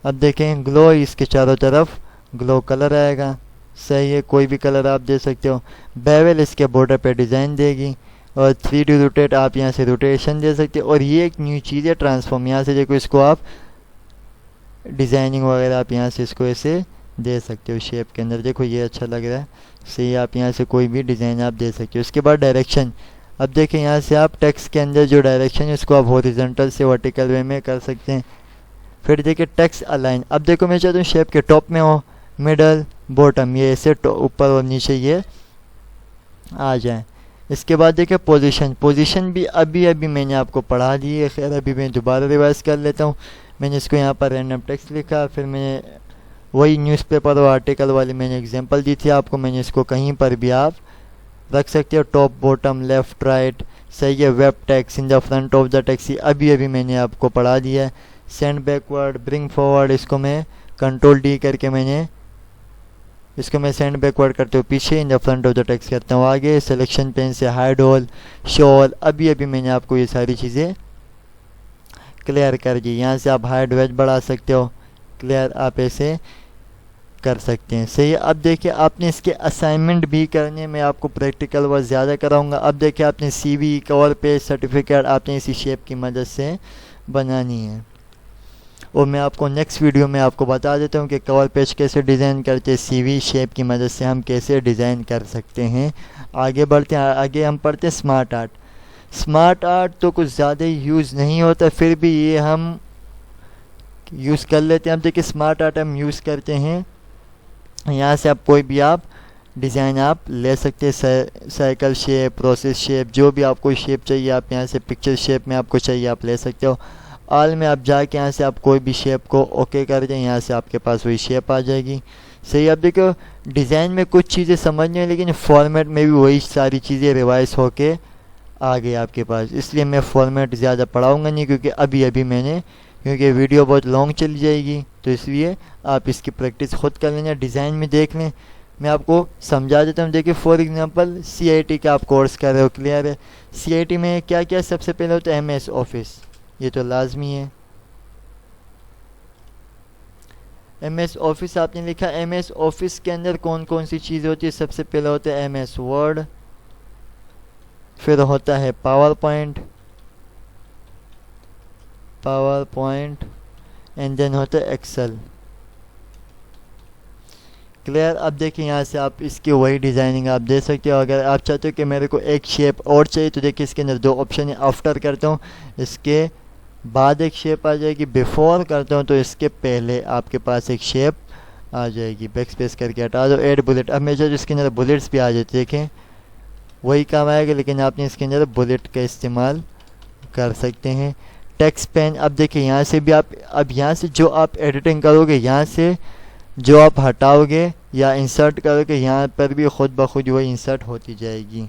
अब देखें ग्लो, इसके चारों तरफ ग्लो कलर आएगा। सही है। कोई भी कलर आप दे सकते हो। बेवल, इसके बॉर्डर पे डिज़ाइन देगी। और 3D रोटेट, आप यहाँ से रोटेशन दे सकते हो। और ये एक न्यू चीज़ है ट्रांसफॉर्म। यहाँ से देखो इसको आप डिज़ाइनिंग वगैरह आप यहाँ से इसको ऐसे दे सकते हो शेप के अंदर। देखो ये अच्छा लग रहा है। सही। आप यहाँ से कोई भी डिज़ाइन आप दे सकते हो। इसके बाद डायरेक्शन। अब देखें यहाँ से आप टेक्स्ट के अंदर जो डायरेक्शन है उसको आप हॉरिजॉन्टल से वर्टिकल वे में कर सकते हैं। फिर देखिए टेक्स्ट अलाइन। अब देखो मैं चाहता हूँ शेप के टॉप में हो, मिडल, बॉटम, ये ऐसे ऊपर और नीचे ये आ जाए। इसके बाद देखिए पोजीशन। पोजीशन भी अभी मैंने आपको पढ़ा दी है। खैर अभी मैं दोबारा रिवाइज कर लेता हूँ। मैंने इसको यहाँ पर रैंडम टेक्स्ट लिखा, फिर मैंने वही न्यूज़पेपर और आर्टिकल वाली मैंने एग्जांपल दी थी आपको। मैंने इसको कहीं पर भी आप रख सकते हो, टॉप, बॉटम, लेफ़्ट, राइट। सही है। Web text in the front of the text, अभी मैंने आपको पढ़ा दिया है। सेंड बैकवर्ड, ब्रिंग फॉरवर्ड, इसको मैं कंट्रोल डी करके मैंने इसको मैं सेंड बैकवर्ड करते हुए पीछे, in the front of the text करता हूँ आगे। सिलेक्शन पेन से हाइड ऑल, शो ऑल, अभी मैंने आपको ये सारी चीज़ें क्लियर कर दी। यहाँ से आप हाइड वेज बढ़ा सकते हो। क्लियर, आप ऐसे कर सकते हैं। सही है। अब देखिए आपने इसके असाइनमेंट भी करने में आपको प्रैक्टिकल वर्क ज़्यादा कराऊंगा। अब देखिए आपने CV, कवर पेज, सर्टिफिकेट आपने इसी शेप की मदद से बनानी है। और मैं आपको नेक्स्ट वीडियो में आपको बता देता हूँ कि कवर पेज कैसे डिज़ाइन करते हैं, CV शेप की मदद से हम कैसे डिज़ाइन कर सकते हैं। आगे बढ़ते हैं, आगे हम पढ़ते हैं स्मार्ट आर्ट। स्मार्ट आर्ट तो कुछ ज़्यादा यूज़ नहीं होता, फिर भी ये हम यूज़ कर लेते हैं। अब देखिए स्मार्ट आर्ट हम यूज़ करते हैं, यहाँ से आप कोई भी आप डिज़ाइन आप ले सकते हैं, साइकिल शेप, प्रोसेस शेप, जो भी आपको शेप चाहिए आप यहाँ से पिक्चर शेप में आपको चाहिए आप ले सकते हो। ऑल में आप जाके यहाँ से आप कोई भी शेप को ओके कर दें, यहाँ से आपके पास वही शेप आ जाएगी। सही, अब देखो डिज़ाइन में कुछ चीज़ें समझनी है, लेकिन फॉर्मेट में भी वही सारी चीज़ें रिवाइज होके आ गई आपके पास, इसलिए मैं फॉर्मेट ज़्यादा पढ़ाऊँगा नहीं, क्योंकि अभी मैंने, क्योंकि वीडियो बहुत लॉन्ग चली जाएगी, तो इसलिए आप इसकी प्रैक्टिस खुद कर लेना, डिज़ाइन में देख लें। मैं आपको समझा देता हूँ। देखिए फॉर एग्जांपल CIT का आप कोर्स कर रहे हो, क्लियर है। CIT में क्या क्या सबसे पहले होता है, MS ऑफिस, ये तो लाजमी है। MS ऑफिस आपने लिखा, MS ऑफिस के अंदर कौन कौन सी चीज़ होती है, सबसे पहले होता है MS वर्ड, फिर होता है पावर पॉइंट एंड देन होता है एक्सेल, क्लियर। अब देखिए यहाँ से आप इसकी वही डिज़ाइनिंग आप दे सकते हो। अगर आप चाहते हो कि मेरे को एक शेप और चाहिए, तो देखिए इसके अंदर दो ऑप्शन है, आफ्टर करता हूँ इसके बाद एक शेप आ जाएगी, बिफोर करता हूँ तो इसके पहले आपके पास एक शेप आ जाएगी। बैक स्पेस करके हटा दो, ऐड बुलेट। अब मैं चाहता इसके अंदर बुलेट्स भी आ जाते, देखें वही काम आएगा, लेकिन आपने इसके अंदर बुलेट का इस्तेमाल कर सकते हैं। टेक्स्ट पेन, अब देखिए यहाँ से भी आप, अब यहाँ से जो आप एडिटिंग करोगे, यहाँ से जो आप हटाओगे या इंसर्ट करोगे, यहाँ पर भी खुद ब खुद वही इंसर्ट होती जाएगी।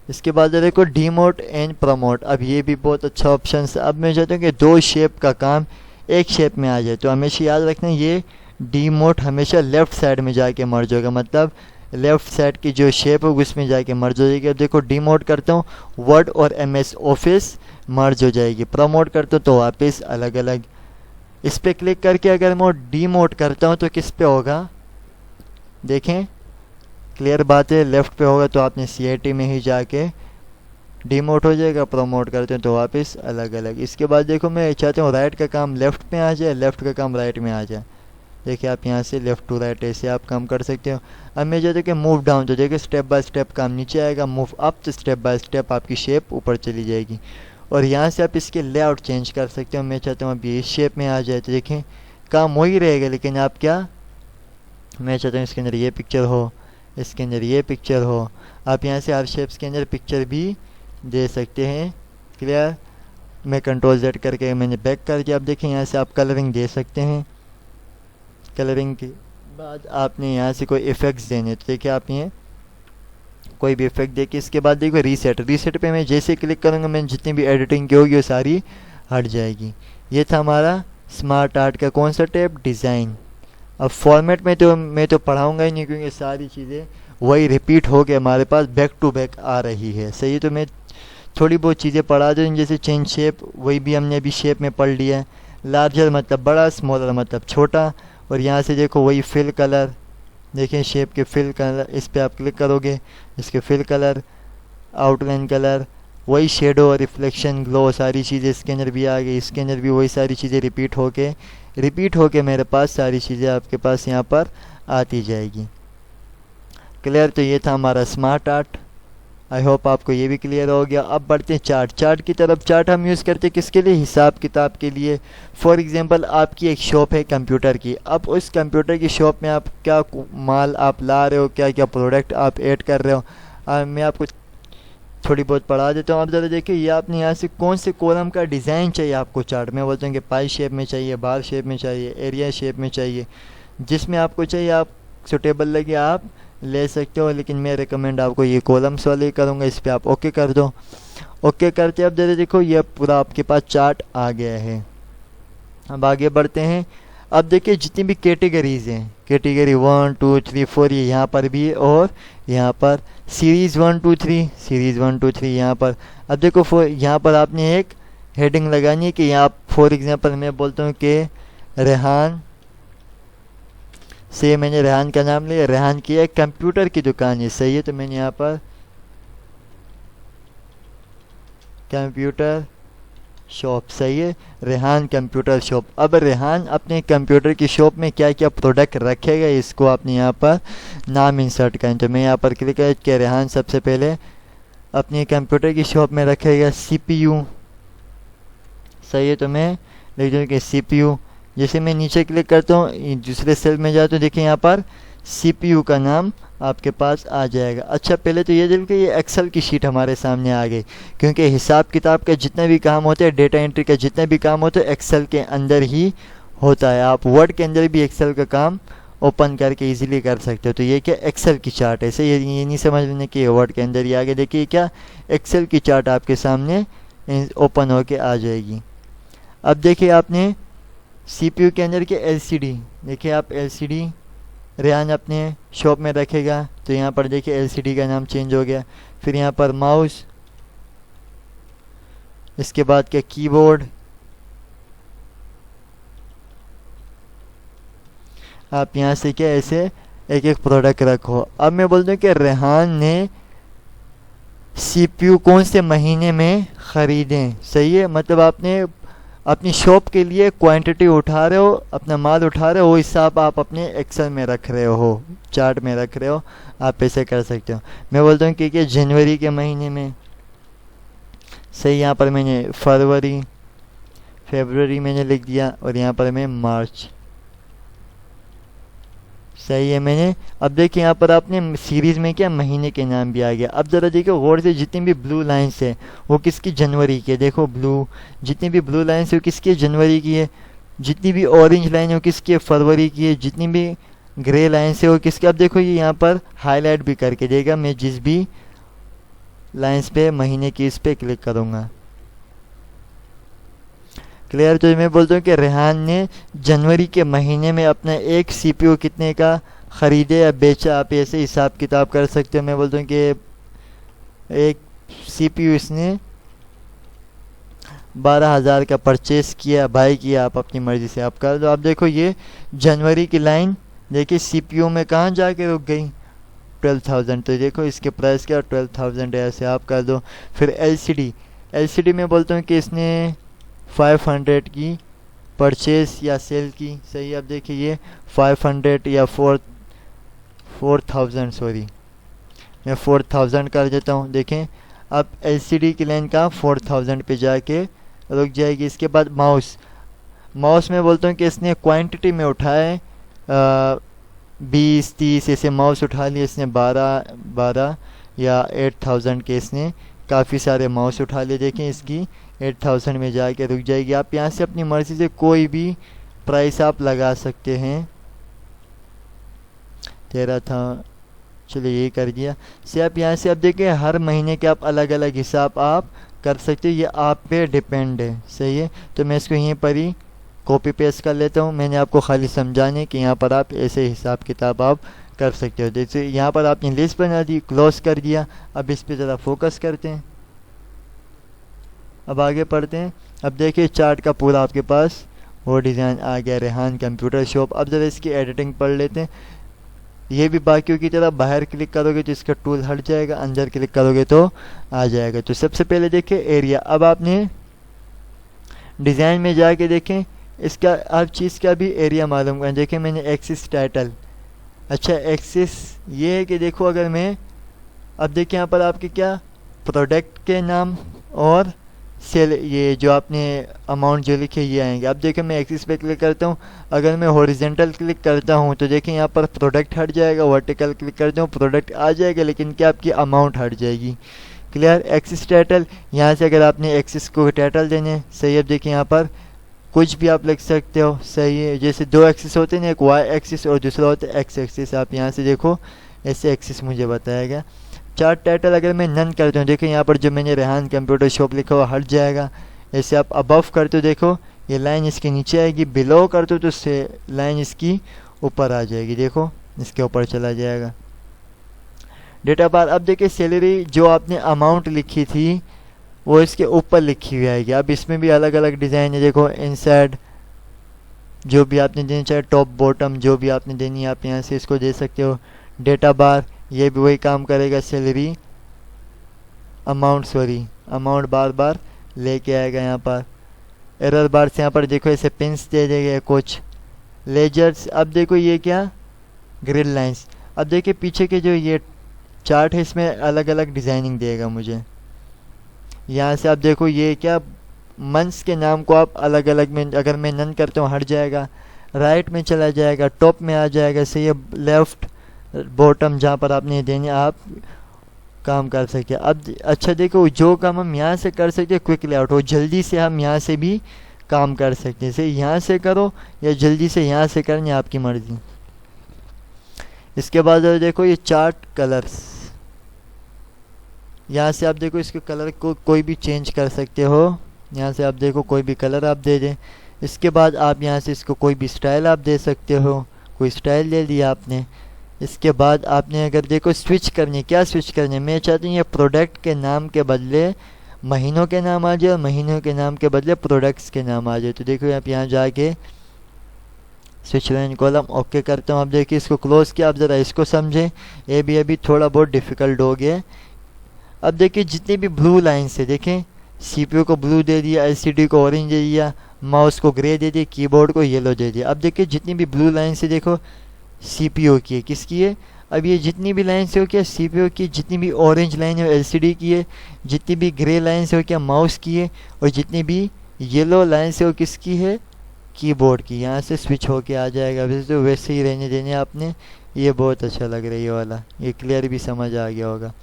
इसके बाद देखो डीमोट एंड प्रमोट, अब ये भी बहुत अच्छा ऑप्शन है। अब मैं चाहता हूँ कि दो शेप का काम एक शेप में आ जाए, तो हमेशा याद रखना ये डीमोट हमेशा लेफ़्ट साइड में जाके मर्ज होगा, मतलब लेफ़्ट साइड की जो शेप होगी उसमें जाके मर्ज हो जाएगी। अब देखो डीमोट करता हूँ, वर्ड और MS ऑफिस मर्ज हो जाएगी। प्रमोट करता हूँ तो वापस अलग अलग। इस पर क्लिक करके अगर मैं डीमोट करता हूँ तो किस पे होगा, देखें क्लियर बात है, लेफ़्ट पे होगा तो आपने CIT में ही जाके डीमोट हो जाएगा। प्रमोट करते हैं तो वापस अलग अलग। इसके बाद देखो मैं चाहता हूँ राइट का काम लेफ़्ट में आ जाए, लेफ़्ट का काम राइट में आ जाए। देखिए आप यहाँ से लेफ़्ट टू राइट ऐसे आप काम कर सकते हो। अब मैं चाहता हूँ कि मूव डाउन, तो देखिए स्टेप बाय स्टेप काम नीचे आएगा, मूव अप तो स्टेप बाय स्टेप आपकी शेप ऊपर चली जाएगी। और यहाँ से आप इसके लेआउट चेंज कर सकते हो। मैं चाहता हूँ अभी इस शेप में आ जाए, तो देखें काम वही रहेगा, लेकिन आप क्या, मैं चाहता हूँ इसके अंदर ये पिक्चर हो, इसके अंदर ये पिक्चर हो। आप यहाँ से हर शेप्स के अंदर पिक्चर भी दे सकते हैं, क्लियर। मैं Ctrl Z करके मैंने बैक कर दिया। अब देखें यहाँ से आप कलरिंग दे सकते हैं। कलरिंग के बाद आपने यहाँ से कोई इफ़ेक्ट्स देने, तो देखिए आप ये कोई भी इफेक्ट देखिए। इसके बाद देखो रीसेट पे मैं जैसे क्लिक करूँगा, मैंने जितनी भी एडिटिंग की होगी वो सारी हट जाएगी। ये था हमारा स्मार्ट आर्ट का कौन सा टैब, डिज़ाइन। अब फॉर्मेट में तो मैं तो पढ़ाऊँगा ही नहीं, क्योंकि सारी चीज़ें वही रिपीट हो के हमारे पास बैक टू बैक आ रही है। सही है, तो मैं थोड़ी बहुत चीज़ें पढ़ा दूँ, जैसे चेंज शेप, वही भी हमने अभी शेप में पढ़ लिया है। लार्जर मतलब बड़ा, स्मॉलर मतलब छोटा। और यहाँ से देखो वही फिल कलर, देखें शेप के फिल कलर, इस पर आप क्लिक करोगे, इसके फिल कलर, आउटलाइन कलर, वही शेडो, रिफ्लेक्शन, ग्लो, सारी चीज़ें इसके अंदर भी आ गई। इसके अंदर भी वही सारी चीज़ें रिपीट होके मेरे पास सारी चीज़ें आपके पास यहाँ पर आती जाएगी, क्लियर। तो ये था हमारा स्मार्ट आर्ट। आई होप आपको ये भी क्लियर हो गया। अब बढ़ते हैं चार्ट की तरफ। चार्ट हम यूज़ करते हैं किसके लिए, हिसाब किताब के लिए। फॉर एग्जांपल आपकी एक शॉप है कंप्यूटर की, अब उस कंप्यूटर की शॉप में आप क्या माल आप ला रहे हो, क्या क्या प्रोडक्ट आप ऐड कर रहे हो, मैं आपको थोड़ी बहुत पढ़ा देता हूँ। आप ज़रा देखिए, ये आपने यहाँ से कौन से कॉलम का डिज़ाइन चाहिए आपको चार्ट में, बोलते हैं कि पाई शेप में चाहिए, बार शेप में चाहिए, एरिया शेप में चाहिए, जिसमें आपको चाहिए आप सुटेबल लगे आप ले सकते हो। लेकिन मैं रिकमेंड आपको ये कॉलम्स वाले करूँगा। इस पर आप ओके कर दो। ओके करते अब जरा देखो ये पूरा आपके पास चार्ट आ गया है। अब आगे बढ़ते हैं। अब देखिए जितनी भी कैटेगरीज़ हैं, कैटेगरी 1 2 3 4 ये यहाँ पर भी है, और यहाँ पर सीरीज़ 1 2 3, सीरीज़ 1 2 3 यहाँ पर। अब देखो यहाँ पर आपने एक हेडिंग लगानी है कि यहाँ फॉर एग्जांपल मैं बोलता हूँ कि रेहान से, मैंने रेहान का नाम लिया, रेहान की एक कंप्यूटर की दुकान है, सही है। तो मैंने यहाँ पर कंप्यूटर शॉप, सही है, रेहान कंप्यूटर शॉप। अब रेहान अपने कंप्यूटर की शॉप में क्या क्या प्रोडक्ट रखेगा, इसको आपने यहाँ पर नाम इंसर्ट करें। तो मैं यहाँ पर क्लिक कर के रेहान सबसे पहले अपने कंप्यूटर की शॉप में रखेगा CPU, सही है। तो मैं लिख दूँ कि CPU। जैसे मैं नीचे क्लिक करता हूँ, दूसरे सेल में जाता हूँ, देखिए यहाँ पर CPU का नाम आपके पास आ जाएगा। अच्छा, पहले तो ये देखिए ये एक्सेल की शीट हमारे सामने आ गई, क्योंकि हिसाब किताब का जितना भी काम होता है, डेटा एंट्री का जितना भी काम होता है, एक्सेल के अंदर ही होता है। आप वर्ड के अंदर भी एक्सेल का काम ओपन करके इजीली कर सकते हो। तो ये क्या एक्सेल की चार्ट है, ऐसे ये नहीं समझ लेने कि वर्ड के अंदर ही आगे देखिए क्या एक्सेल की चार्ट आपके सामने ओपन होके आ जाएगी। अब देखिए आपने CPU के अंदर के LCD, देखिए आप LCD रेहान अपने शॉप में रखेगा। तो यहाँ पर देखिए LCD का नाम चेंज हो गया। फिर यहाँ पर माउस, इसके बाद क्या कीबोर्ड, आप यहाँ से क्या ऐसे एक एक प्रोडक्ट रखो। अब मैं बोलता हूँ कि रेहान ने CPU कौन से महीने में ख़रीदें, सही है। मतलब आपने अपनी शॉप के लिए क्वांटिटी उठा रहे हो, अपना माल उठा रहे हो, वो हिसाब आप अपने एक्सेल में रख रहे हो, चार्ट में रख रहे हो, आप ऐसे कर सकते हो। मैं बोलता हूँ कि जनवरी के महीने में, सही। यहाँ पर मैंने फरवरी मैंने लिख दिया, और यहाँ पर मैं मार्च, सही है मैंने। अब देखिए यहाँ पर आपने सीरीज़ में क्या महीने के नाम भी आ गया। अब ज़रा देखो गौर से, जितनी भी ब्लू लाइन्स है वो किसकी, जनवरी की है। देखो ब्लू, जितनी भी ब्लू लाइन्स है वो किसकी, जनवरी की है। जितनी भी ऑरेंज लाइन है वो किसकी है, फरवरी की है। जितनी भी ग्रे लाइन्स है वो किसकी। अब देखो ये यहाँ पर हाईलाइट भी करके देगा, मैं जिस भी लाइन्स पे महीने की इस पर क्लिक करूँगा। क्लियर। तो मैं बोलता हूँ कि रेहान ने जनवरी के महीने में अपना एक CPU कितने का ख़रीदे या बेचा, आप ऐसे हिसाब किताब कर सकते हो। मैं बोलता हूँ कि एक CPU इसने 12,000 का परचेस किया, बाई किया, आप अपनी मर्ज़ी से आप कर दो। अब देखो ये जनवरी की लाइन देखिए CPU में कहाँ जाके रुक गई, 12,000। तो देखो इसके प्राइस क्या, 12,000 है, ऐसे आप कर दो। फिर LCD में बोलता हूँ कि इसने 500 की परचेस या सेल की, सही। अब देखिए ये 500 या 4,000, सॉरी मैं 4,000 कर देता हूँ। देखें अब LCD की लाइन का 4,000 पे जाके रुक जाएगी। इसके बाद माउस में बोलता हूँ कि इसने क्वांटिटी में उठाए 20-30 ऐसे माउस उठा लिए इसने, 12 या 8,000 के इसने काफ़ी सारे माउस उठा लिए। देखें इसकी 8,000 में जाके रुक जाएगी। आप यहाँ से अपनी मर्ज़ी से कोई भी प्राइस आप लगा सकते हैं। 13 था, चलिए ये कर दिया। से आप यहाँ से अब देखिए हर महीने के आप अलग अलग हिसाब आप कर सकते हो, ये आप पे डिपेंड है, सही है। तो मैं इसको यहीं पर ही कॉपी पेस्ट कर लेता हूँ। मैंने आपको खाली समझाने कि यहाँ पर आप ऐसे हिसाब किताब आप कर सकते हो। जैसे यहाँ पर आपने लिस्ट बना दी, क्लोज कर दिया। अब इस पर ज़रा फोकस करते हैं, अब आगे पढ़ते हैं। अब देखिए चार्ट का पूरा आपके पास वो डिज़ाइन आ गया, रेहान कंप्यूटर शॉप। अब ज़रा इसकी एडिटिंग पढ़ लेते हैं। ये भी बाकियों की तरह बाहर क्लिक करोगे तो इसका टूल हट जाएगा, अंदर क्लिक करोगे तो आ जाएगा। तो सबसे पहले देखिए एरिया। अब आपने डिज़ाइन में जाके देखें इसका हर चीज़ का भी एरिया मालूम करें। देखें मैंने एक्सिस टाइटल, अच्छा एक्सिस ये है कि देखो अगर मैं, अब देखिए यहाँ पर आपके क्या प्रोडक्ट के नाम और सेल, ये जो आपने अमाउंट जो लिखे ये आएंगे। अब देखिए मैं एक्सिस पे क्लिक करता हूँ, अगर मैं हॉरिजेंटल क्लिक करता हूँ तो देखिए यहाँ पर प्रोडक्ट हट जाएगा, वर्टिकल क्लिक करता हूँ प्रोडक्ट आ जाएगा, लेकिन क्या आपकी अमाउंट हट जाएगी। क्लियर। एक्सिस टाइटल, यहाँ से अगर आपने एक्सिस को टाइटल देने, सही। अब देखिए यहाँ पर कुछ भी आप लिख सकते हो, सही है। जैसे दो एक्सिस होते हैं ना, एक वाई एक्सिस और दूसरा होता है एक्स एक्सिस। आप यहाँ से देखो ऐसे एक्सिस मुझे बताएगा। चार्ट टाइटल अगर मैं नन करता हूँ, देखो यहाँ पर जो मैंने रेहान कंप्यूटर शॉप लिखा हुआ हट जाएगा। ऐसे आप अबव करते हो, देखो ये लाइन इसके नीचे आएगी, बिलो करते हो तो से लाइन इसकी ऊपर आ जाएगी, देखो इसके ऊपर चला जाएगा। डेटा बार, अब देखिए सैलरी जो आपने अमाउंट लिखी थी वो इसके ऊपर लिखी हुई आएगी। अब इसमें भी अलग अलग डिज़ाइन है, देखो इनसाइड जो भी आपने देनी चाहे, टॉप बॉटम जो भी आपने देनी है आप यहाँ से इसको दे सकते हो। डेटा बार ये भी वही काम करेगा, सैलरी अमाउंट बार बार लेके आएगा यहाँ पर। एरर बार से यहाँ पर देखो ऐसे पिंस दे देंगे कुछ लेजर्स। अब देखो ये क्या, ग्रिड लाइंस। अब देखिए पीछे के जो ये चार्ट है इसमें अलग अलग डिज़ाइनिंग देगा मुझे। यहाँ से आप देखो ये क्या, मंथ्स के नाम को आप अलग अलग में, अगर मैं नन करता हूँ हट जाएगा, राइट में चला जाएगा, टॉप में आ जाएगा, सही है, लेफ्ट बॉटम जहाँ पर आपने देने आप काम कर सकते हैं। अब अच्छा देखो जो काम हम यहाँ से कर सकते हैं क्विक लेआउट हो, जल्दी से हम यहाँ से भी काम कर सकते हैं। सही, यहाँ से करो या जल्दी से यहाँ से करनी आपकी मर्ज़ी। इसके बाद देखो ये चार्ट कलर्स, यहाँ से आप देखो इसके कलर को कोई भी चेंज कर सकते हो। यहाँ से आप देखो कोई भी कलर आप दे दें। इसके बाद आप यहाँ से इसको कोई भी स्टाइल आप दे सकते हो, कोई स्टाइल ले लिया आपने। इसके बाद आपने अगर देखो स्विच करनी, क्या स्विच करनी, मैं चाहती हूँ ये प्रोडक्ट के नाम के बदले महीनों के नाम आ जाए और महीनों के नाम के बदले प्रोडक्ट्स के नाम आ जाए। तो देखो आप यहाँ जाके स्विच लाइन कॉलम ओके करता हूँ। आप देखिए इसको क्लोज किया। आप ज़रा इसको समझें, ये भी अभी थोड़ा बहुत डिफ़िकल्ट हो गया। अब देखिए जितनी भी ब्लू लाइन से देखें, सीपीयू को ब्लू दे दिया, एलसीडी को ऑरेंज दे दिया, माउस को ग्रे दे दिया, कीबोर्ड को येलो दे दिया। अब देखिए जितनी भी ब्लू लाइन से देखो सीपीयू की है, किसकी है, अब ये जितनी भी लाइन से हो क्या सीपीयू की, जितनी भी ऑरेंज लाइन है एलसीडी की है, जितनी भी ग्रे लाइन से हो क्या माउस की है, और जितनी भी येलो लाइन से हो किसकी है, कीबोर्ड की। यहाँ से स्विच होके आ जाएगा। वैसे तो वैसे ही रहने देने आपने। ये बहुत अच्छा लग रहा है ये वाला, ये क्लियर भी समझ आ गया होगा।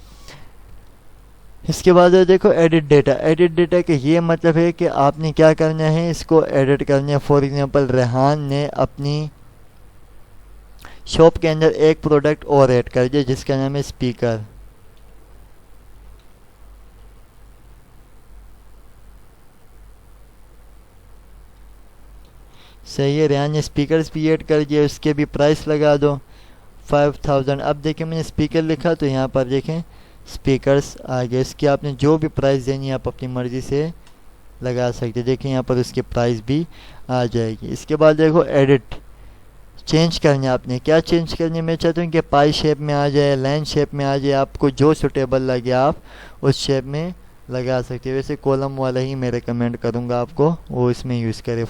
इसके बाद देखो एडिट डेटा। एडिट डेटा के ये मतलब है कि आपने क्या करना है, इसको एडिट करना है। फॉर एग्जांपल रेहान ने अपनी शॉप के अंदर एक प्रोडक्ट और ऐड कर दिया जिसका नाम है स्पीकर। सही है, रेहान ने स्पीकर्स भी ऐड कर दिया, उसके भी प्राइस लगा दो 5000। अब देखें मैंने स्पीकर लिखा तो यहाँ पर देखें स्पीकर्स आ गए। इसकी आपने जो भी प्राइस देनी है आप अपनी मर्ज़ी से लगा सकते। देखें यहाँ पर उसकी प्राइस भी आ जाएगी। इसके बाद देखो एडिट, चेंज करने आपने क्या चेंज करने, मैं चाहता हूँ कि पाई शेप में आ जाए, लाइन शेप में आ जाए, आपको जो सूटेबल लगे आप उस शेप में लगा सकते हैं। वैसे कॉलम वाला ही मैं रिकमेंड करूँगा आपको, वो इसमें यूज़ करें।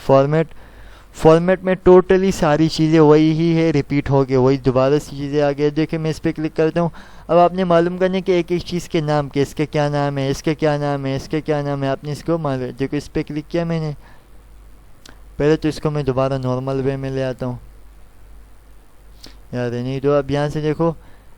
फॉर्मेट में टोटली सारी चीज़ें वही ही है, रिपीट हो गए, वही दोबारा से चीज़ें आ गई। देखिए मैं इस पर क्लिक करता हूँ। अब आपने मालूम करने कि एक एक चीज़ के नाम के, इसके क्या नाम है, इसके क्या नाम है, इसके क्या नाम है, आपने इसको मालूम। देखो इस पर क्लिक किया मैंने, पहले तो इसको मैं दोबारा नॉर्मल वे में ले आता हूँ यार, नहीं तो अब यहाँ से देखो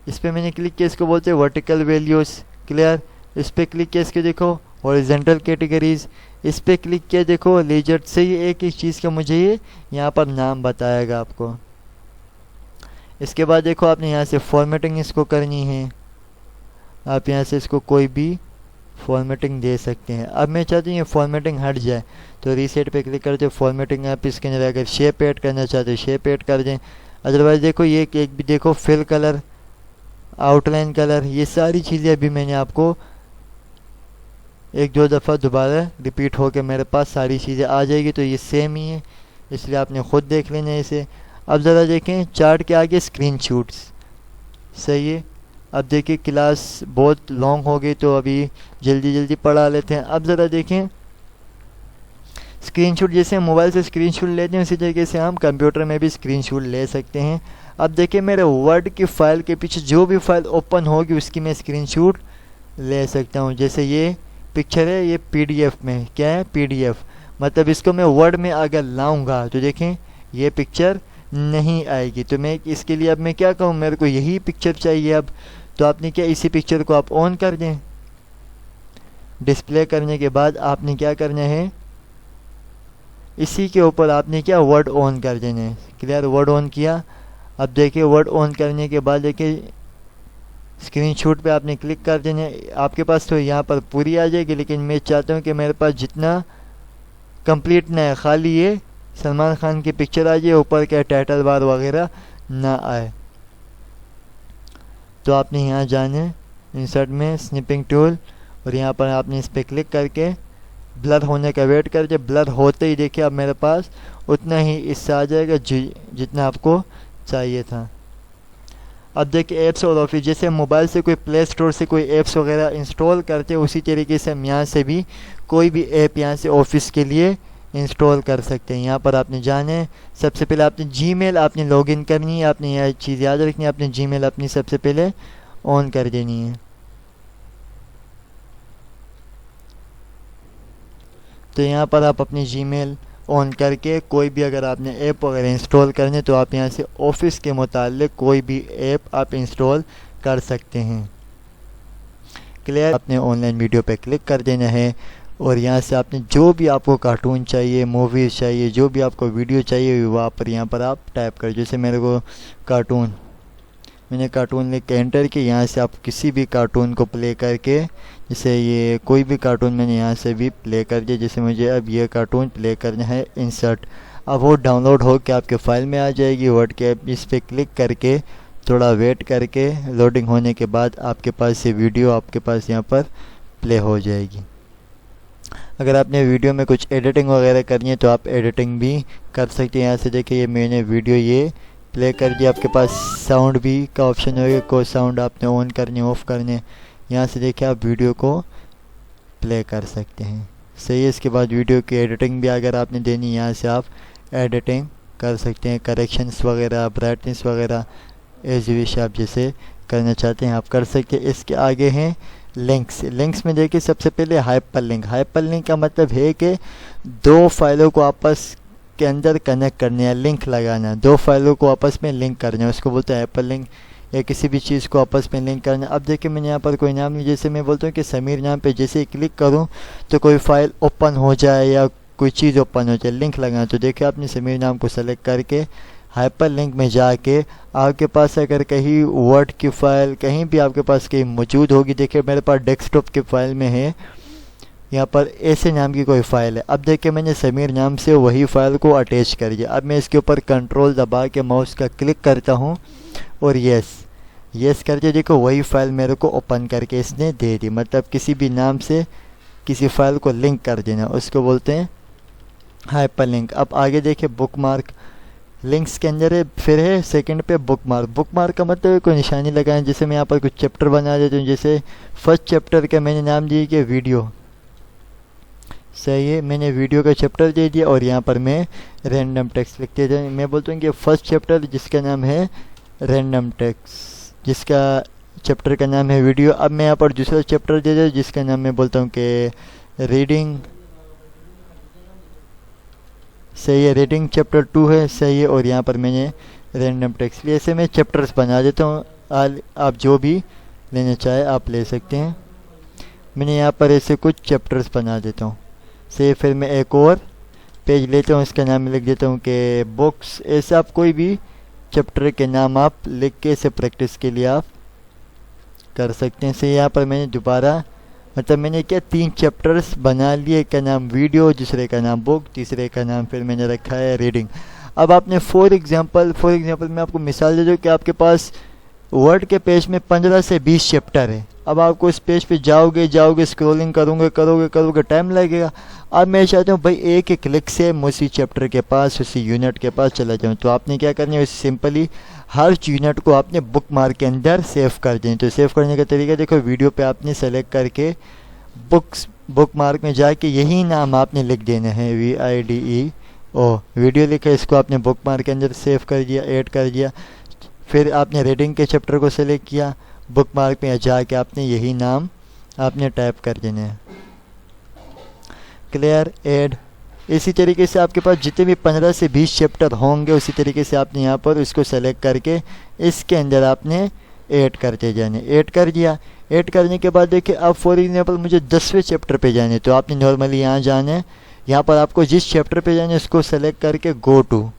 इस पर मैंने क्लिक किया, इसको बोलते हैं वर्टिकल वैल्यूज़, क्लियर। इस पर क्लिक किया, इसके देखो हॉरिजॉन्टल कैटेगरीज। इस पर क्लिक किया, देखो लेजर से ही एक एक चीज़ का मुझे ये यहाँ पर नाम बताएगा आपको। इसके बाद देखो आपने यहाँ से फॉर्मेटिंग इसको करनी है, आप यहाँ से इसको कोई भी फॉर्मेटिंग दे सकते हैं। अब मैं चाहती हूँ ये फॉर्मेटिंग हट जाए तो रीसेट पे क्लिक करते हो, फॉर्मेटिंग आप इसके अंदर अगर शेप ऐड करना चाहते हो शेप ऐड कर दें। अदरवाइज़ देखो ये एक भी देखो फिल कलर, आउटलाइन कलर, ये सारी चीज़ें अभी मैंने आपको एक दो दफ़ा दोबारा रिपीट हो के मेरे पास सारी चीज़ें आ जाएगी। तो ये सेम ही है, इसलिए आपने ख़ुद देख लेना है इसे। अब ज़रा देखें चार्ट के आगे स्क्रीनशॉट्स, सही है। अब देखिए क्लास बहुत लॉन्ग हो गई तो अभी जल्दी जल्दी पढ़ा लेते हैं। अब ज़रा देखें स्क्रीनशॉट, जैसे हम मोबाइल से स्क्रीनशॉट लेते हैं उसी तरीके से हम कंप्यूटर में भी स्क्रीनशॉट ले सकते हैं। अब देखिए मेरे वर्ड की फ़ाइल के पीछे जो भी फाइल ओपन होगी उसकी मैं स्क्रीनशॉट ले सकता हूँ। जैसे ये पिक्चर है, ये पीडीएफ में, क्या है पीडीएफ, मतलब इसको मैं वर्ड में अगर लाऊंगा तो देखें ये पिक्चर नहीं आएगी। तो मैं इसके लिए अब मैं क्या कहूँ, मेरे को यही पिक्चर चाहिए अब। तो आपने क्या इसी पिक्चर को आप ऑन कर दें। डिस्प्ले करने के बाद आपने क्या करना है, इसी के ऊपर आपने क्या वर्ड ऑन कर देना है। क्लियर, वर्ड ऑन किया। अब देखिए वर्ड ऑन करने के बाद देखिए स्क्रीनशॉट पे आपने क्लिक कर देना है। आपके पास तो यहाँ पर पूरी आ जाएगी, लेकिन मैं चाहता हूँ कि मेरे पास जितना कंप्लीट ना है, खाली ये सलमान खान की पिक्चर आ जाए, ऊपर क्या टाइटल बार वगैरह ना आए। तो आपने यहाँ जाने इंसर्ट में स्निपिंग टूल, और यहाँ पर आपने इस पर क्लिक करके ब्लर होने का वेट करके, ब्लर होते ही देखिए अब मेरे पास उतना ही इससे आ जाएगा जितना आपको चाहिए था। अब देखिए ऐप्स और ऑफिस, जैसे मोबाइल से कोई प्ले स्टोर से कोई ऐप्स वगैरह इंस्टॉल करते हैं उसी तरीके से हम यहाँ से भी कोई भी ऐप यहाँ से ऑफिस के लिए इंस्टॉल कर सकते हैं। यहाँ पर आपने जाने सबसे पहले आपने जीमेल आपने लॉगिन करनी है, आपने यह चीज़ याद रखनी है, आपने जीमेल अपनी सबसे पहले ऑन कर देनी है। तो यहाँ पर आप अपनी जीमेल ऑन करके कोई भी अगर आपने ऐप वगैरह इंस्टॉल करने तो आप यहाँ से ऑफिस के मुताल्लिक कोई भी ऐप आप इंस्टॉल कर सकते हैं। क्लियर। आपने ऑनलाइन वीडियो पे क्लिक कर देना है और यहाँ से आपने जो भी आपको कार्टून चाहिए, मूवीज़ चाहिए, जो भी आपको वीडियो चाहिए वहाँ पर यहाँ पर आप टाइप कर। जैसे मेरे को कार्टून, मैंने कार्टून लिख के एंटर किया। यहाँ से आप किसी भी कार्टून को प्ले करके, जैसे ये कोई भी कार्टून मैंने यहाँ से भी प्ले कर दिया। जैसे मुझे अब ये कार्टून प्ले करना है, इंसर्ट। अब वो डाउनलोड हो के आपके फ़ाइल में आ जाएगी वर्ड के। इस पर क्लिक करके थोड़ा वेट करके लोडिंग होने के बाद आपके पास ये वीडियो आपके पास यहाँ पर प्ले हो जाएगी। अगर आपने वीडियो में कुछ एडिटिंग वगैरह करनी है तो आप एडिटिंग भी कर सकते हैं। यहाँ से देखिए ये मैंने वीडियो ये प्ले कर दिया। आपके पास साउंड भी का ऑप्शन होगा, कोई साउंड आपने ऑन करने ऑफ़ करने। यहाँ से देखिए आप वीडियो को प्ले कर सकते हैं। सही है। इसके बाद वीडियो की एडिटिंग भी अगर आपने देनी, यहाँ से आप एडिटिंग कर सकते हैं। करेक्शंस वगैरह, ब्राइटनेस वगैरह एज विश आप जैसे करना चाहते हैं आप कर सकते हैं। इसके आगे हैं लिंक्स। लिंक्स में देखिए सबसे पहले हाइपर लिंक। हाइपर लिंक का मतलब है कि दो फाइलों को आपस के अंदर कनेक्ट करने या लिंक लगाना, दो फाइलों को आपस में लिंक करना, उसको बोलते हैं हाइपर लिंक। या किसी भी चीज़ को आपस में लिंक करना। अब देखिए मैंने यहाँ पर कोई नाम नहीं, जैसे मैं बोलता हूँ कि समीर नाम पे जैसे ही क्लिक करूँ तो कोई फाइल ओपन हो जाए या कोई चीज़ ओपन हो जाए, लिंक लगाना। तो देखिए आपने समीर नाम को सेलेक्ट करके हाइपर लिंक में जाके आपके पास अगर कहीं वर्ड की फ़ाइल कहीं भी आपके पास कहीं मौजूद होगी, देखिए मेरे पास डेस्कटॉप की फ़ाइल में है यहाँ पर ऐसे नाम की कोई फ़ाइल है। अब देखिए मैंने समीर नाम से वही फ़ाइल को अटैच कर दिया। अब मैं इसके ऊपर कंट्रोल दबा के माउस का क्लिक करता हूँ और यस करके देखो वही फ़ाइल मेरे को ओपन करके इसने दे दी। मतलब किसी भी नाम से किसी फ़ाइल को लिंक कर देना, उसको बोलते हैं हाइपर लिंक। अब आगे देखिए बुकमार्क। लिंक्स के अंदर है, फिर है सेकंड पे बुकमार्क। बुकमार्क का मतलब है कोई निशानी लगाएं। जैसे मैं यहाँ पर कुछ चैप्टर बना देता हूँ। जैसे फर्स्ट चैप्टर का मैंने नाम दिया कि वीडियो। सही है, मैंने वीडियो का चैप्टर दे दिया और यहाँ पर मैं रैंडम टेक्स्ट लिख देता हूँ। मैं बोलता हूँ कि फर्स्ट चैप्टर जिसका नाम है रैंडम टेक्स्ट, जिसका चैप्टर का नाम है वीडियो। अब मैं यहाँ पर दूसरा चैप्टर दे देता हूँ जिसका नाम मैं बोलता हूँ कि रीडिंग। सही है, रीडिंग चैप्टर 2 है। सही है, और यहाँ पर मैंने रैंडम टेक्स्ट लिया। ऐसे मैं चैप्टर्स बना देता हूँ। आप जो भी लेना चाहे आप ले सकते हैं। मैंने यहाँ पर ऐसे कुछ चैप्टर्स बना देता हूँ। सही, फिर मैं एक और पेज लेता हूँ, इसका नाम लिख देता हूँ कि बुक्स। ऐसे आप कोई भी चैप्टर के नाम आप लिख के इसे प्रैक्टिस के लिए आप कर सकते हैं। सही, यहाँ पर मैंने दोबारा मतलब मैंने क्या 3 चैप्टर्स बना लिए। एक का नाम वीडियो, दूसरे का नाम बुक, तीसरे का नाम फिर मैंने रखा है रीडिंग। अब आपने फॉर एग्जांपल मैं आपको मिसाल दे दूँ कि आपके पास वर्ड के पेज में 15 से 20 चैप्टर है। अब आपको इस पेज पे जाओगे स्क्रॉलिंग करोगे टाइम लगेगा। अब मैं चाहता हूँ भाई एक क्लिक से मैं उसी चैप्टर के पास, उसी यूनिट के पास चला जाऊँ। तो आपने क्या करना है, सिंपली हर यूनिट को आपने बुक मार्क के अंदर सेव कर दें। तो सेव करने का तरीका देखो, वीडियो पे आपने सेलेक्ट करके बुक मार्क में जाके यही नाम आपने लिख देना है, VIDEO वीडियो लिखा, इसको आपने बुक मार्क के अंदर सेव कर दिया, ऐड कर दिया। फिर आपने रीडिंग के चैप्टर को सेलेक्ट किया, बुक मार्क में जाके आपने यही नाम आपने टाइप कर देना है। Clear, add. इसी तरीके से आपके पास जितने भी 15 से 20 चैप्टर होंगे उसी तरीके से आपने यहाँ पर उसको सेलेक्ट करके इसके अंदर आपने ऐड करते जाने। ऐड कर दिया। ऐड करने के बाद देखिए अब फॉर एग्जांपल मुझे 10वें चैप्टर पे जाने, तो आपने नॉर्मली यहाँ जाना है। यहाँ पर आपको जिस चैप्टर पे जाने उसको सेलेक्ट करके गो टू,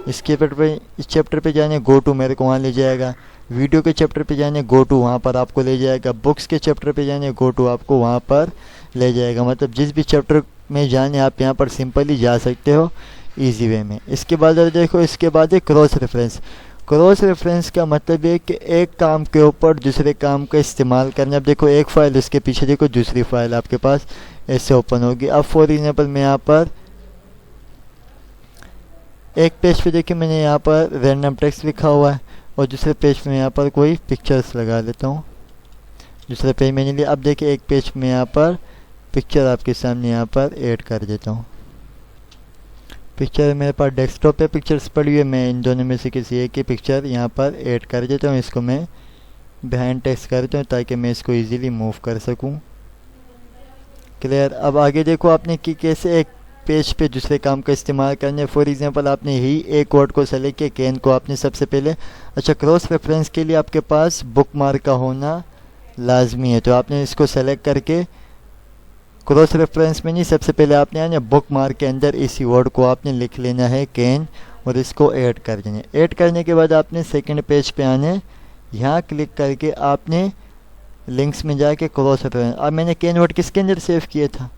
इस चैप्टर पे जाने गो टू, मेरे को वहाँ ले जाएगा। वीडियो के चैप्टर पे जाने गो टू, वहाँ पर आपको ले जाएगा। बुक्स के चैप्टर पे जाने गो टू, आपको वहाँ पर ले जाएगा। मतलब जिस भी चैप्टर में जाने आप यहाँ पर सिंपली जा सकते हो इजी वे में। इसके बाद देखो, इसके बाद है क्रॉस रेफरेंस। क्रॉस रेफरेंस का मतलब है कि एक काम के ऊपर दूसरे काम का इस्तेमाल करना। अब देखो एक फ़ाइल, उसके पीछे देखो दूसरी फाइल आपके पास ऐसे ओपन होगी। अब फॉर एग्जाम्पल मैं यहाँ पर एक पेज पे देखिए मैंने यहाँ पर रैंडम टेक्स्ट लिखा हुआ है और दूसरे पेज में यहाँ पर कोई पिक्चर्स लगा लेता हूँ। दूसरे पेज मैंने लिया। अब देखिए एक पेज में यहाँ पर पिक्चर आपके सामने यहाँ पर ऐड कर देता हूँ। पिक्चर मेरे पास डेस्कटॉप पे पिक्चर्स पड़ी हुई है, मैं इन दोनों में से किसी एक की पिक्चर यहाँ पर ऐड कर देता हूँ। इसको मैं बिहाइंड टेक्स्ट करता हूँ ताकि मैं इसको इजीली मूव कर सकूँ। क्लियर। अब आगे देखो आपने कि कैसे एक पेज पे दूसरे काम का इस्तेमाल करने। फॉर एग्जांपल आपने ही एक वर्ड को सेलेक्ट किया, कैन को आपने सबसे पहले, अच्छा क्रॉस रेफरेंस के लिए आपके पास बुक मार्क का होना लाजमी है, तो आपने इसको सेलेक्ट करके क्रॉस रेफरेंस में नहीं, सबसे पहले आपने आना बुक मार्क के अंदर इसी वर्ड को आपने लिख लेना है कैन, और इसको ऐड कर देना। ऐड करने के बाद आपने सेकंड पेज पे आने, यहाँ क्लिक करके आपने लिंक्स में जाके क्रॉस रेफरेंस, अब मैंने कैन वर्ड किसके अंदर सेव किया था,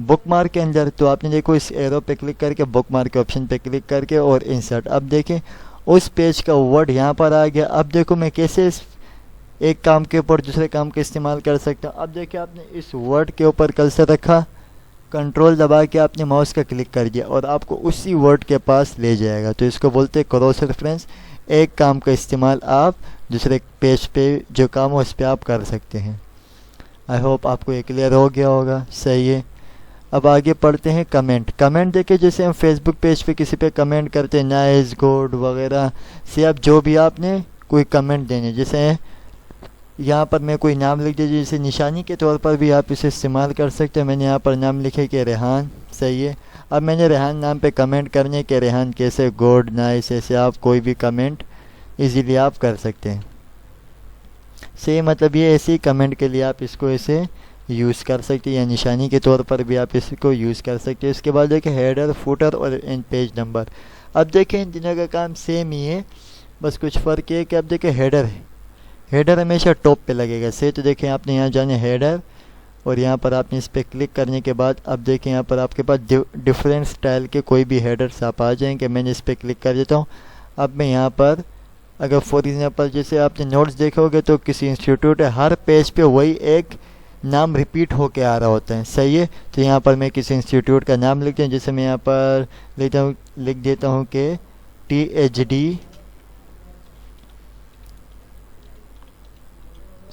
बुक मार्क के अंदर, तो आपने देखो इस एरो पे क्लिक करके बुक मार्क के ऑप्शन पे क्लिक करके और इंसर्ट, अब देखें उस पेज का वर्ड यहाँ पर आ गया। अब देखो मैं कैसे इस एक काम के ऊपर दूसरे काम का इस्तेमाल कर सकता हूँ। अब देखिए आपने इस वर्ड के ऊपर कर्सर रखा, कंट्रोल दबा के आपने माउस का क्लिक कर दिया और आपको उसी वर्ड के पास ले जाएगा, तो इसको बोलते हैं क्रॉस रेफरेंस। एक काम का इस्तेमाल आप दूसरे पेज पे जो काम हो उस पर आप कर सकते हैं। आई होप आपको ये क्लियर हो गया होगा। सही है। अब आगे पढ़ते हैं कमेंट। कमेंट देखिए जैसे हम फेसबुक पेज पे किसी पे कमेंट करते हैं नाइस गुड वगैरह से, आप जो भी आपने कोई कमेंट देने, जैसे यहाँ पर मैं कोई नाम लिख दीजिए, जैसे निशानी के तौर पर भी आप इसे इस्तेमाल कर सकते हैं। मैंने यहाँ पर नाम लिखे कि रेहान। सही है। अब मैंने रेहान नाम पे कमेंट करने के रेहान कैसे गुड नाइस, ऐसे आप कोई भी कमेंट इजीली आप कर सकते हैं। सही, मतलब ये ऐसे ही कमेंट के लिए आप इसको ऐसे यूज़ कर सकते हैं, या निशानी के तौर पर भी आप इसको यूज़ कर सकते हैं। इसके बाद देखिए हेडर फुटर और इन पेज नंबर। अब देखें इन तीनों का काम सेम ही है, बस कुछ फ़र्क है कि अब देखें हेडर है, हेडर हमेशा टॉप पे लगेगा। सही, तो देखें आपने यहाँ जाने हेडर और यहाँ पर आपने इस पर क्लिक करने के बाद अब देखें यहाँ पर आपके पास डिफरेंट स्टाइल के कोई भी हेडर्स आप आ जाएंगे। मैंने इस पर क्लिक कर देता हूँ। अब मैं यहाँ पर अगर फॉर एग्जांपल जैसे आपने नोट्स देखोगे तो किसी इंस्टीट्यूट है, हर पेज पे वही एक नाम रिपीट होके आ रहा होता है। सही है। तो यहाँ पर मैं किसी इंस्टीट्यूट का नाम लिखता हूँ, जैसे मैं यहाँ पर लिख देता हूँ कि THD।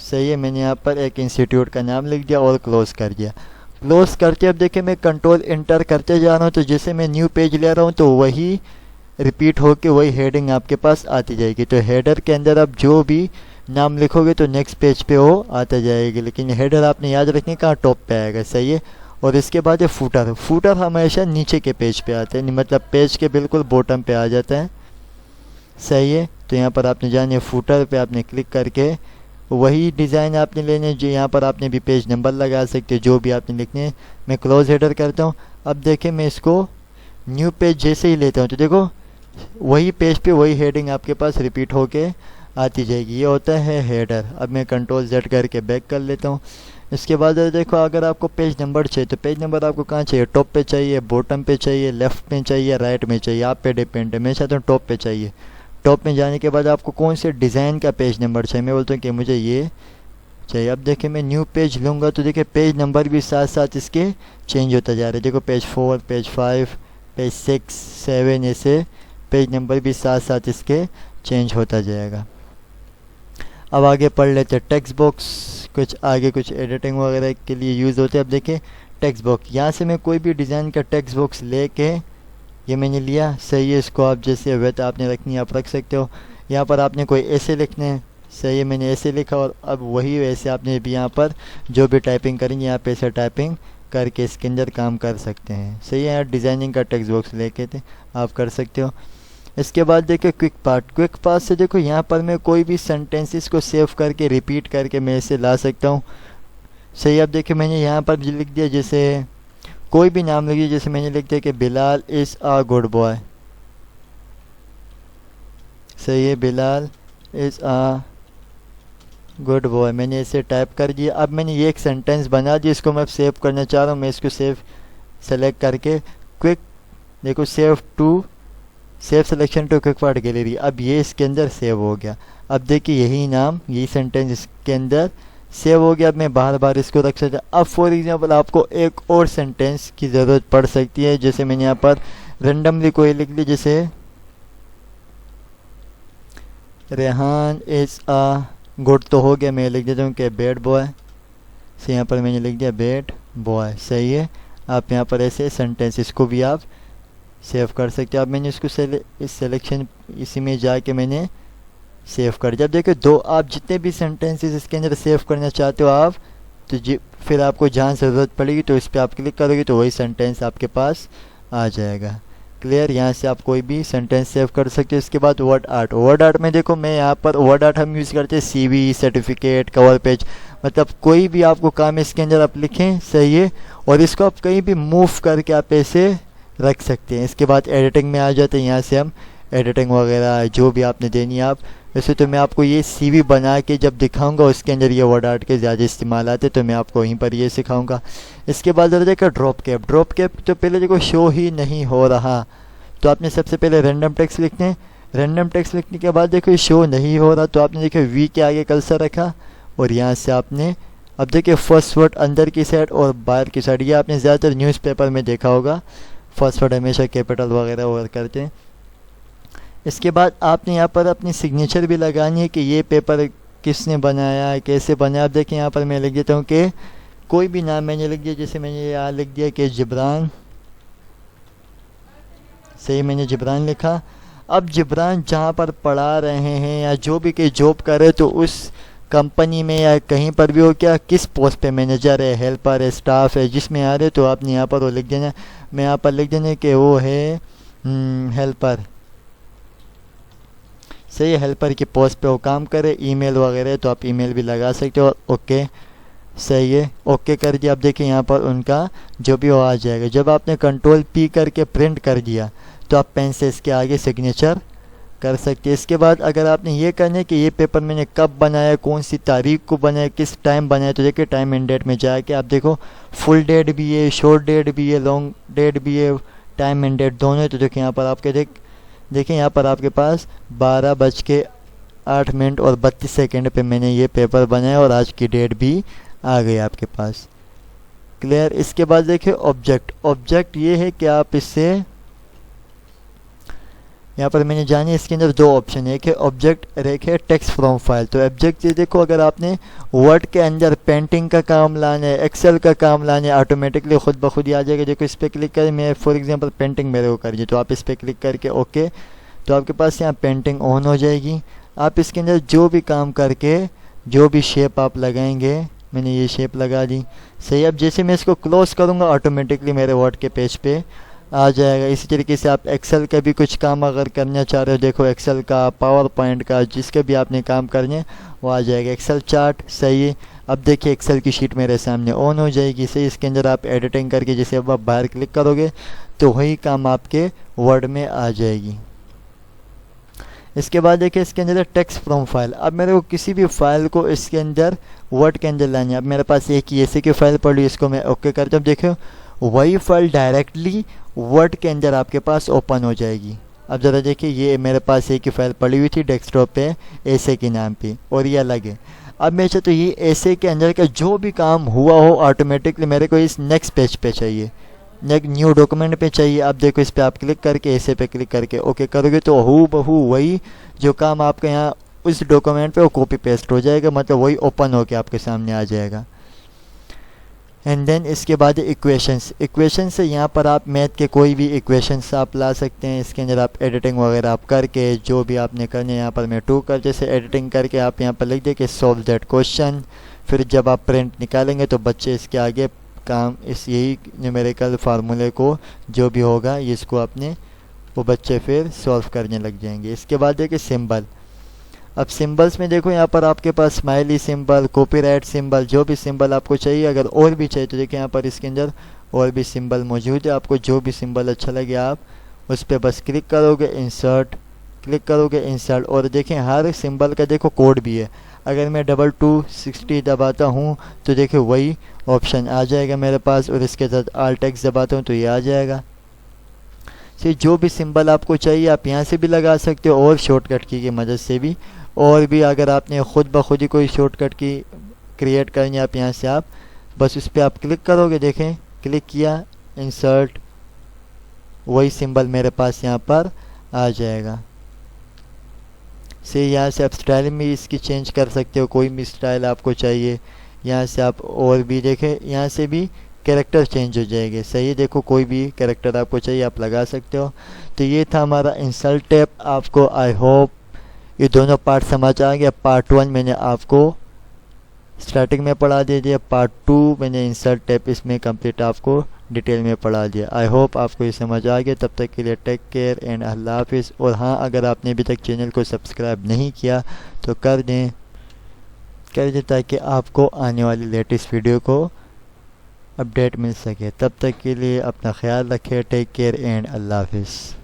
सही है। मैंने यहाँ पर एक इंस्टीट्यूट का नाम लिख दिया और क्लोज कर दिया। क्लोज करके अब देखिए मैं कंट्रोल इंटर करते जा रहा हूँ, तो जैसे मैं न्यू पेज ले रहा हूँ तो वही रिपीट होके वही हेडिंग आपके पास आती जाएगी। तो हेडर के अंदर आप जो भी नाम लिखोगे तो नेक्स्ट पेज पे वो आता जाएगी, लेकिन हेडर आपने याद रखने कहाँ टॉप पे आएगा। सही है। और इसके बाद है फुटर। फुटर हमेशा नीचे के पेज पे आते हैं, मतलब पेज के बिल्कुल बॉटम पे आ जाता है। सही है। तो यहाँ पर आपने जाने फुटर पे आपने क्लिक करके वही डिज़ाइन आपने लेने, जो यहाँ पर आपने भी पेज नंबर लगा सकते हो, जो भी आपने लिखने हैं। मैं क्लोज हेडर करता हूँ। अब देखें मैं इसको न्यू पेज जैसे ही लेता हूँ तो देखो वही पेज पे वही हेडिंग आपके पास रिपीट होके आती जाएगी। ये होता है हेडर। अब मैं कंट्रोल Z करके बैक कर लेता हूँ। इसके बाद देखो अगर आपको पेज नंबर चाहिए तो पेज नंबर आपको कहाँ चाहिए, टॉप पे चाहिए, बॉटम पे चाहिए, लेफ्ट में चाहिए, राइट में चाहिए, आप पे डिपेंड है। मैं चाहता हूँ टॉप पे चाहिए। टॉप में जाने के बाद आपको कौन से डिज़ाइन का पेज नंबर चाहिए, मैं बोलता हूँ कि मुझे ये चाहिए। अब देखिए मैं न्यू पेज लूँगा तो देखिए पेज नंबर भी साथ साथ इसके चेंज होता जा रहा है। देखो पेज 4, पेज 5, पेज 6, 7, ऐसे पेज नंबर भी साथ साथ इसके चेंज होता जाएगा। अब आगे पढ़ लेते हैं टेक्स्ट बॉक्स। कुछ आगे कुछ एडिटिंग वगैरह के लिए यूज़ होते हैं। अब देखिए टेक्स्ट बॉक्स, यहाँ से मैं कोई भी डिज़ाइन का टेक्स्ट बॉक्स लेके ये मैंने लिया। सही है। इसको आप जैसे वेट आपने रखनी है आप रख सकते हो। यहाँ पर आपने कोई ऐसे लिखने हैं। सही है। मैंने ऐसे लिखा और अब वही वैसे आपने भी यहाँ पर जो भी टाइपिंग करेंगे यहाँ पे ऐसे टाइपिंग करके इसके अंदर काम कर सकते हैं। सही है। यहाँ डिज़ाइनिंग का टेक्स्ट बॉक्स लेके थे आप कर सकते हो। इसके बाद देखिए क्विक पार्ट। क्विक पार्ट से देखो यहाँ पर मैं कोई भी सेंटेंसेस को सेव करके रिपीट करके मैं इसे ला सकता हूँ। सही। अब देखिए मैंने यहाँ पर लिख दिया, जैसे कोई भी नाम लिखिए, जैसे मैंने लिख दिया कि Bilal is a good boy. सही है। Bilal is a good boy मैंने इसे टाइप कर दिया। अब मैंने ये एक सेंटेंस बना दिया, इसको मैं सेव करना चाह रहा हूँ। मैं इसको सेलेक्ट करके क्विक देखो save selection to quick part gallery. अब ये इसके अंदर सेव हो गया। अब देखिए यही नाम यही सेंटेंस इसके अंदर सेव हो गया। अब मैं बार बार इसको रख सकता हूँ। अब फॉर एग्जांपल आपको एक और सेंटेंस की ज़रूरत पड़ सकती है, जैसे मैंने यहाँ पर रेंडमली कोई लिख ली, जैसे रेहान इज़ अ गुड तो हो गया। मैं लिख देता हूँ कि बैड बॉय। से यहाँ पर मैंने लिख दिया बैड बॉय। सही है। आप यहाँ पर ऐसे सेंटेंस इसको भी आप सेव कर सकते हो। अब मैंने इसको इस सिलेक्शन इसी में जाके मैंने सेव कर दिया। अब देखिए दो आप जितने भी सेंटेंसेस इसके अंदर सेव करना चाहते हो आप, तो फिर आपको जहाँ ज़रूरत पड़ेगी तो इस पर आप क्लिक करोगे तो वही सेंटेंस आपके पास आ जाएगा। क्लियर, यहाँ से आप कोई भी सेंटेंस सेव कर सकते हो। इसके बाद वर्ड आर्ट, वर्ड आर्ट में देखो मैं यहाँ पर वर्ड आर्ट हम यूज़ करते हैं CV, सर्टिफिकेट, कवर पेज, मतलब कोई भी आपको काम इसके अंदर आप लिखें, सही है, और इसको आप कहीं भी मूव करके आप ऐसे रख सकते हैं। इसके बाद एडिटिंग में आ जाते हैं, यहाँ से हम एडिटिंग वगैरह जो भी आपने देनी है आप। वैसे तो मैं आपको ये CV बना के जब दिखाऊंगा उसके अंदर ये वर्ड आर्ट के ज़्यादा इस्तेमाल आते, तो मैं आपको वहीं पर ये सिखाऊंगा। इसके बाद जरा देखो ड्रॉप कैप, ड्रॉप कैप तो पहले देखो शो ही नहीं हो रहा, तो आपने सबसे पहले रैंडम टेक्स्ट लिखते हैं। रैंडम टेक्स्ट लिखने के बाद देखो शो नहीं हो रहा, तो आपने देखो V के आगे कर्सर रखा और यहाँ से आपने अब देखिए फर्स्ट वर्ड अंदर की साइड और बाहर की साइड, ये आपने ज़्यादातर न्यूज़पेपर में देखा होगा, फर्स्ट वर्ड हमेशा कैपिटल वगैरह वर्क करते हैं। इसके बाद आपने यहाँ पर अपनी सिग्नेचर भी लगानी है कि ये पेपर किसने बनाया है, कैसे बनाया। आप देखिए यहाँ पर मैं लिख देता हूँ कि कोई भी नाम मैंने लिख दिया, जैसे मैंने यहाँ लिख दिया कि जिब्रान, सही मैंने जिब्रान लिखा। अब जिब्रान जहाँ पर पढ़ा रहे हैं या जो भी कहीं जॉब कर रहे, तो उस कंपनी में या कहीं पर भी हो क्या, किस पोस्ट पे, मैनेजर है, हेल्पर है, स्टाफ है, जिसमें आ रहे, तो आपने यहाँ पर वो लिख देना। मैं यहाँ पर लिख देना कि वो है हेल्पर, सही है, हेल्पर की पोस्ट पे वो काम करे। ईमेल वगैरह तो आप ईमेल भी लगा सकते हो, और ओके, सही है, ओके कर दिया। आप देखिए यहाँ पर उनका जो भी वो आ जाएगा। जब आपने कंट्रोल P करके प्रिंट कर दिया तो आप पेन से इसके आगे सिग्नेचर कर सकते हैं। इसके बाद अगर आपने ये करना है कि ये पेपर मैंने कब बनाया, कौन सी तारीख को बनाया, किस टाइम बनाया, तो देखिए टाइम एंड डेट में जाके आप देखो फुल डेट भी है, शॉर्ट डेट भी है, लॉन्ग डेट भी है, टाइम एंड डेट दोनों है। तो देखिए यहाँ पर आपके देखिए यहाँ पर आपके पास 12:08 और 32 सेकेंड पे मैंने ये पेपर बनाया और आज की डेट भी आ गई आपके पास। क्लियर। इसके बाद देखिए ऑब्जेक्ट, ऑब्जेक्ट ये है कि आप इससे यहाँ पर मैंने जानी इसके अंदर दो ऑप्शन है, एक है ऑब्जेक्ट और एक है टेक्स्ट फ्रॉम फाइल। तो ऑब्जेक्ट ये देखो, अगर आपने वर्ड के अंदर पेंटिंग का काम लाना है, एक्सेल का काम लाना है, ऑटोमेटिकली खुद ब खुद ही आ जाएगा। देखो इस पर क्लिक करें, मैं फॉर एग्जांपल पेंटिंग मेरे को करिए, तो आप इस पर क्लिक करके ओके, तो आपके पास यहाँ पेंटिंग ऑन हो जाएगी। आप इसके अंदर जो भी काम करके जो भी शेप आप लगाएंगे, मैंने ये शेप लगा दी, सही। अब जैसे मैं इसको क्लोज करूँगा ऑटोमेटिकली मेरे वर्ड के पेज पे आ जाएगा। इसी तरीके से आप एक्सेल का भी कुछ काम अगर करना चाह रहे हो, देखो एक्सेल का, पावर पॉइंट का, जिसके भी आपने काम करने वो आ जाएगा। एक्सेल चार्ट, सही है। अब देखिए एक्सेल की शीट मेरे सामने ऑन हो जाएगी, सही। इसके अंदर आप एडिटिंग करके जैसे अब आप बाहर क्लिक करोगे तो वही काम आपके वर्ड में आ जाएगी। इसके बाद देखिए इसके अंदर टेक्स्ट फ्रॉम फाइल। अब मेरे को किसी भी फाइल को इसके अंदर वर्ड के अंदर लानी है। अब मेरे पास एक ही ऐसे की फाइल पड़ी, इसको मैं ओके करता हूँ। देखो वही फाइल डायरेक्टली वर्ड के अंदर आपके पास ओपन हो जाएगी। अब ज़रा देखिए, ये मेरे पास एक ही फाइल पड़ी हुई थी डेस्कटॉप पे ऐसे के नाम पे, और ये अलग है। अब मैं चाहता हूँ ये ऐसे के अंदर का जो भी काम हुआ हो ऑटोमेटिकली मेरे को इस नेक्स्ट पेज पे चाहिए, न्यू डॉक्यूमेंट पे चाहिए। अब देखो इस पर आप क्लिक करके ऐसे पे क्लिक करके ओके करोगे तो हूबहू वही जो काम आपके यहाँ उस डॉक्यूमेंट पे वो कॉपी पेस्ट हो जाएगा, मतलब वही ओपन होके आपके सामने आ जाएगा। एंड देन इसके बाद इक्वेशंस, इक्वेशन से यहाँ पर आप मैथ के कोई भी इक्वेशंस आप ला सकते हैं। इसके अंदर आप एडिटिंग वगैरह आप करके जो भी आपने करने, यहाँ पर मैं 2 कर जैसे एडिटिंग करके आप यहाँ पर लिख दे कि सॉल्व दैट क्वेश्चन। फिर जब आप प्रिंट निकालेंगे तो बच्चे इसके आगे काम इस यही न्यूमेरिकल फार्मूले को जो भी होगा इसको अपने वो बच्चे फिर सॉल्व करने लग जाएंगे। इसके बाद देखिए सिंबल। अब सिंबल्स में देखो यहाँ पर आपके पास स्माइली सिंबल, कॉपीराइट सिंबल, जो भी सिंबल आपको चाहिए, अगर और भी चाहिए तो देखिए यहाँ पर इसके अंदर और भी सिंबल मौजूद है। आपको जो भी सिंबल अच्छा लगे आप उस पर बस क्लिक करोगे, इंसर्ट, क्लिक करोगे इंसर्ट। और देखें हर सिंबल का देखो कोड भी है। अगर मैं 2260 दबाता हूँ तो देखिए वही ऑप्शन आ जाएगा मेरे पास, और इसके साथ ऑल्ट टेक्स्ट दबाता हूँ तो ये आ जाएगा। से जो भी सिंबल आपको चाहिए आप यहाँ से भी लगा सकते हो और शॉर्टकट की मदद से भी। और भी अगर आपने ख़ुद ब खुद ही कोई शॉर्टकट की क्रिएट करनी है, आप यहाँ से आप बस उस पर आप क्लिक करोगे, देखें क्लिक किया, इंसर्ट, वही सिंबल मेरे पास यहाँ पर आ जाएगा। से यहाँ से आप स्टाइल में इसकी चेंज कर सकते हो, कोई भी स्टाइल आपको चाहिए यहाँ से आप। और भी देखें यहाँ से भी कैरेक्टर चेंज हो जाएंगे। सही, देखो कोई भी कैरेक्टर आपको चाहिए आप लगा सकते हो। तो ये था हमारा इंसल्ट टैप। आपको आई होप ये दोनों पार्ट समझ आ गया। पार्ट 1 मैंने आपको स्टार्टिंग में पढ़ा दिया, पार्ट 2 मैंने इंसर्ट टैप इसमें कंप्लीट आपको डिटेल में पढ़ा दिया। आई होप आपको ये समझ आ गया। तब तक के लिए टेक केयर एंड अल्लाह हाफिज़। और हाँ, अगर आपने अभी तक चैनल को सब्सक्राइब नहीं किया तो कर दें ताकि आपको आने वाली लेटेस्ट वीडियो को अपडेट मिल सके। तब तक के लिए अपना ख्याल रखें। टेक केयर एंड अल्लाह हाफिज़।